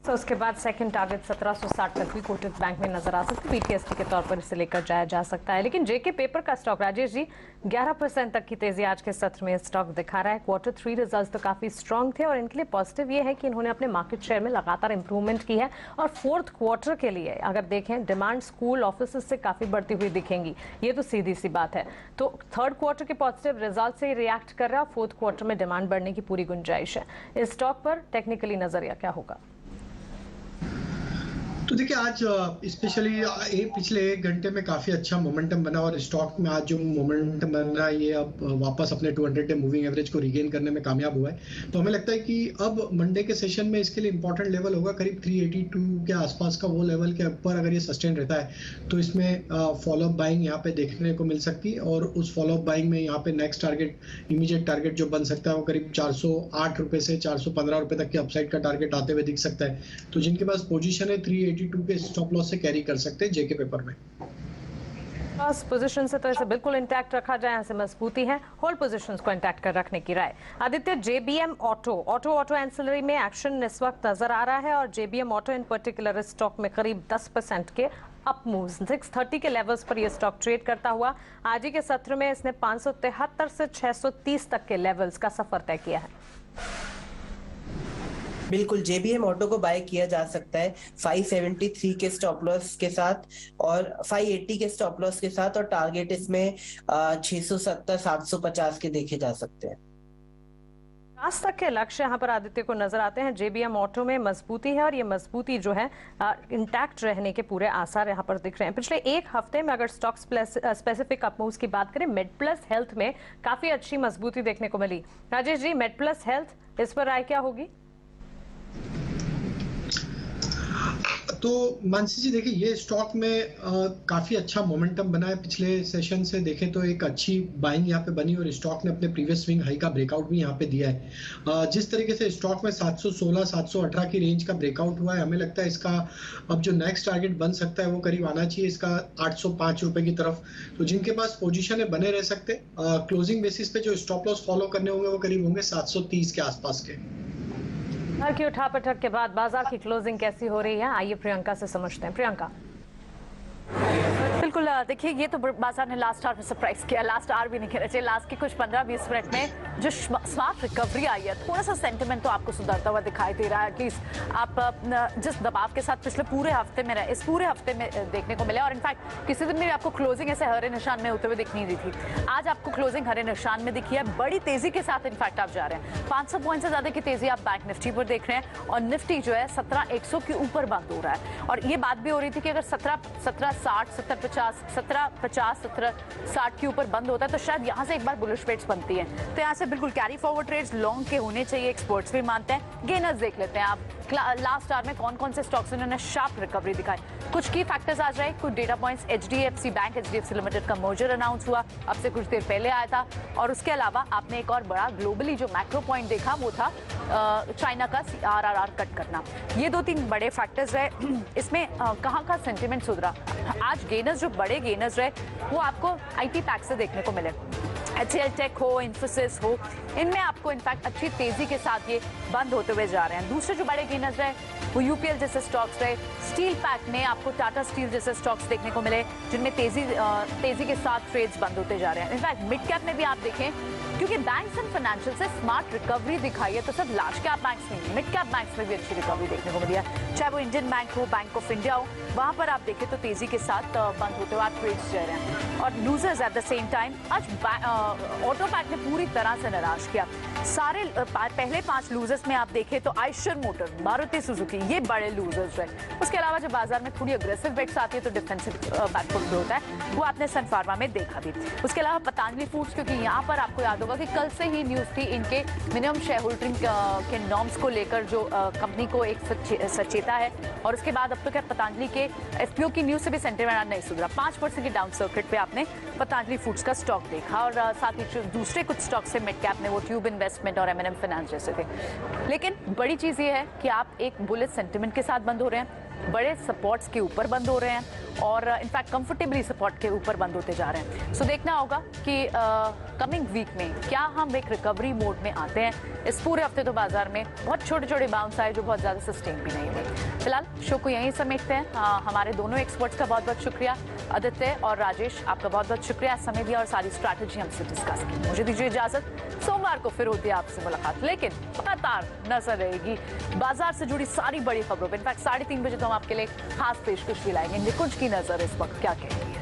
तो उसके बाद सेकंड टारगेट 1760 तक भी कोटक बैंक में नजर आ सकती है। बीटीएसटी के तौर पर इसे लेकर जाया जा सकता है। लेकिन जेके पेपर का स्टॉक राजेश जी 11% तक की तेजी आज के सत्र में स्टॉक दिखा रहा है। क्वार्टर 3 रिजल्ट्स तो काफी स्ट्रांग थे और इनके लिए पॉजिटिव ये है कि इन्होंने अपने मार्केट शेयर में लगातार इंप्रूवमेंट की है और फोर्थ क्वार्टर के लिए अगर देखें डिमांड स्कूल ऑफिस से काफी बढ़ती हुई दिखेंगी, ये तो सीधी सी बात है। तो थर्ड क्वार्टर के पॉजिटिव रिजल्ट से रिएक्ट कर रहा है, फोर्थ क्वार्टर में डिमांड बढ़ने की पूरी गुंजाइश है। इस स्टॉक पर टेक्निकली नजरिया क्या होगा? तो देखिए आज स्पेशली पिछले 1 घंटे में काफी अच्छा मोमेंटम बना और स्टॉक में आज जो मोमेंटम बन रहा है ये अब वापस अपने 200 डे मूविंग एवरेज को रिगेन करने में कामयाब हुआ है। तो हमें लगता है कि अब मंडे के सेशन में इसके लिए इंपॉर्टेंट लेवल होगा करीब 382 के आसपास का। वो लेवल के ऊपर अगर ये सस्टेन रहता है तो इसमें फॉलोअप बाइंग यहाँ पे देखने को मिल सकती है और उस फॉलोअप बाइंग में यहाँ पे नेक्स्ट टारगेट, इमीडिएट टारगेट जो बन सकता है वो करीब 408 रुपए से 415 रुपए तक के अपसाइड का टारगेट आते हुए दिख सकता है। तो जिनके पास पोजीशन है 382 के स्टॉप लॉस से कैरी कर सकते हैं जेके पेपर में। पोजीशन से तो इसे बिल्कुल इंटैक्ट रखा जाए, यहाँ से मजबूती है। होल्ड पोजीशंस को इंटैक्ट कर रखने की राय। आदित्य, जेबीएम ऑटो एंसिलरी में एक्शन इस वक्त नजर आ रहा है और JBM Auto in particular stock में करीब 10% के अप मूव्स 630 के लेवल्स पर यह स्टॉक ट्रेड करता हुआ आज ही के सत्र में इसने 573 से 630 तक के लेवल्स का सफर तय किया है। बिल्कुल जेबीएम ऑटो को बाय किया जा सकता है 573 के स्टॉप लॉस के साथ और 580 के स्टॉप लॉस के साथ और टारगेट इसमें 670 750 के देखे जा सकते हैं। आज तक के लक्ष्य यहाँ पर आदित्य को नजर आते हैं। जेबीएम ऑटो में मजबूती है और ये मजबूती जो है इंटैक्ट रहने के पूरे आसार यहाँ पर दिख रहे हैं। पिछले एक हफ्ते में अगर स्टॉक्स स्पेसिफिक अपमूव्स की बात करें, मेडप्लस हेल्थ में काफी अच्छी मजबूती देखने को मिली। राजेश जी, मेडप्लस हेल्थ इस पर राय क्या होगी? तो मानसी जी देखिए ये स्टॉक में काफी अच्छा मोमेंटम बना है। पिछले सेशन से देखें तो एक अच्छी बाइंग यहाँ पे बनी और स्टॉक ने अपने प्रीवियस स्विंग हाई का ब्रेकआउट भी यहाँ पे दिया है। जिस तरीके से स्टॉक में 716 718 की रेंज का ब्रेकआउट हुआ है, हमें लगता है इसका अब जो नेक्स्ट टारगेट बन सकता है वो करीब आना चाहिए इसका 805 रुपए की तरफ। तो जिनके पास पोजीशन है बने रह सकते। क्लोजिंग बेसिस पे जो स्टॉप लॉस फॉलो करने होंगे वो करीब होंगे 730 के आसपास के। घर की उठापटक के बाद बाजार की क्लोजिंग कैसी हो रही है, आइए प्रियंका से समझते हैं। प्रियंका। बिल्कुल, देखिए ये तो बाजार ने लास्ट आवर में सरप्राइज किया। लास्ट आवर भी नहीं कहना चाहिए, लास्ट के कुछ 15-20 मिनट में जो स्मार्ट रिकवरी आई है, थोड़ा सा सेंटिमेंट तो आपको सुधरता हुआ दिखाई दे रहा है। एटलीस्ट आप जिस दबाव के साथ पिछले पूरे हफ्ते में रहे, इस पूरे हफ्ते में देखने को मिला और इनफैक्ट किसी दिन भी आपको क्लोजिंग ऐसे हरे निशान में होते हुए दिख नहीं रही थी। आज आपको क्लोजिंग हरे निशान में दिखी है, बड़ी तेजी के साथ इनफैक्ट आप जा रहे हैं। 500 पॉइंट से ज्यादा की तेजी आप बैंक निफ्टी पर देख रहे हैं और निफ्टी जो है 17,100 के ऊपर बंद हो रहा है। और ये बात भी हो रही थी कि अगर 1760 1750 1760 के ऊपर बंद होता है तो शायद यहाँ से एक बार बुलिश ट्रेड्स बनती है। तो यहाँ से बिल्कुल कैरी फॉरवर्ड ट्रेड्स लॉन्ग के होने चाहिए, एक्सपर्ट्स भी मानते हैं। गेनर्स देख लेते हैं आप लास्ट आवर में कौन कौन से स्टॉक्स इन्होंने शार्प रिकवरी दिखाई। कुछ की फैक्टर्स आज रहे, कुछ data points. HDFC bank, HDFC limited का मर्जर अनाउंस हुआ, अब से कुछ देर पहले आया था। और उसके अलावा आपने एक और बड़ा ग्लोबली जो मैक्रो पॉइंट देखा वो था चाइना का आरआरआर कट करना। ये 2-3 बड़े फैक्टर्स रहे। इसमें कहाँ का सेंटिमेंट सुधरा? आज गेनर्स जो बड़े गेनर्स रहे वो आपको आईटी पैक से देखने को मिले। HCL टेक हो, इन्फोसिस हो, इनमें आपको इनफैक्ट अच्छी तेजी के साथ ये बंद होते हुए जा रहे हैं। दूसरे जो बड़े गेनर्स रहे वो यूपीएल जैसे स्टॉक्स रहे। स्टील पैक में आपको टाटा स्टील जैसे स्टॉक्स देखने को मिले जिनमें तेजी के साथ ट्रेड्स बंद होते जा रहे हैं। इनफैक्ट मिड कैप में भी आप देखें, क्योंकि बैंक्स एंड फाइनेंशियल से स्मार्ट रिकवरी दिखाई है, तो सिर्फ लार्ज कैप बैंक्स नहीं, मिड कैप बैंक्स में भी अच्छी रिकवरी देखने को मिली है। चाहे वो इंडियन बैंक हो, बैंक ऑफ इंडिया हो, वहां पर आप देखें तो तेजी के साथ बंद होते हुए आप ट्रेड्स जा रहे हैं। और losers eight the same time आज ऑटो पैक ने पूरी तरह से निराश किया। सारे पहले 5 लूजर्स में आप देखें तो आइशर मोटर, मारुति सुजुकी, ये बड़े लूजर्स रहे। उसके अलावा जब बाजार में थोड़ी अग्रेसिव बेट्स आती है तो डिफेंसिव बैकफुट भी होता है, वो आपने सन फार्मा में देखा भी। उसके अलावा पतंजलि फूड्स, क्योंकि यहाँ पर आपको याद होगा कि कल से ही न्यूज थी इनके मिनिमम शेयर होल्डिंग के नॉर्म्स को लेकर जो कंपनी को एक सचेता है। और उसके बाद अब तो क्या पतंजलि के एफपीओ की न्यूज से भी सेंटिमेंट नहीं सुधरा। 5% की डाउन सर्किट पे आपने पतंजलि फूड्स का स्टॉक देखा और साथ ही दूसरे कुछ स्टॉक से मिड कैप में वो ट्यूब इन्वेस्टमेंट और एमएनएम फाइनेंस जैसे थे। लेकिन बड़ी चीज ये है कि आप एक बुलिश सेंटिमेंट के साथ बंद हो रहे हैं, बड़े सपोर्ट्स के ऊपर बंद हो रहे हैं और इनफैक्ट कंफर्टेबली सपोर्ट के ऊपर बंद होते जा रहे हैं। सो देखना होगा कि कमिंग वीक में क्या हम एक रिकवरी मोड में आते हैं। इस पूरे हफ्ते तो बाजार में बहुत छोटे छोटे बाउंस आए जो बहुत ज्यादा सस्टेन भी नहीं हुए। फिलहाल शो को यहीं समेटते हैं। हमारे दोनों एक्सपर्ट्स का बहुत बहुत शुक्रिया, आदित्य और राजेश, आपका बहुत बहुत शुक्रिया समय दिया और सारी स्ट्रैटेजी हमसे डिस्कस की। मुझे दीजिए इजाजत, सोमवार को फिर होती है आपसे मुलाकात, लेकिन लगातार नजर रहेगी बाजार से जुड़ी सारी बड़ी खबरों पर। इनफैक्ट 3:30 बजे तो हम आपके लिए खास पेशकश भी लाएंगे। निकुंज की नजर इस वक्त क्या कहेगी।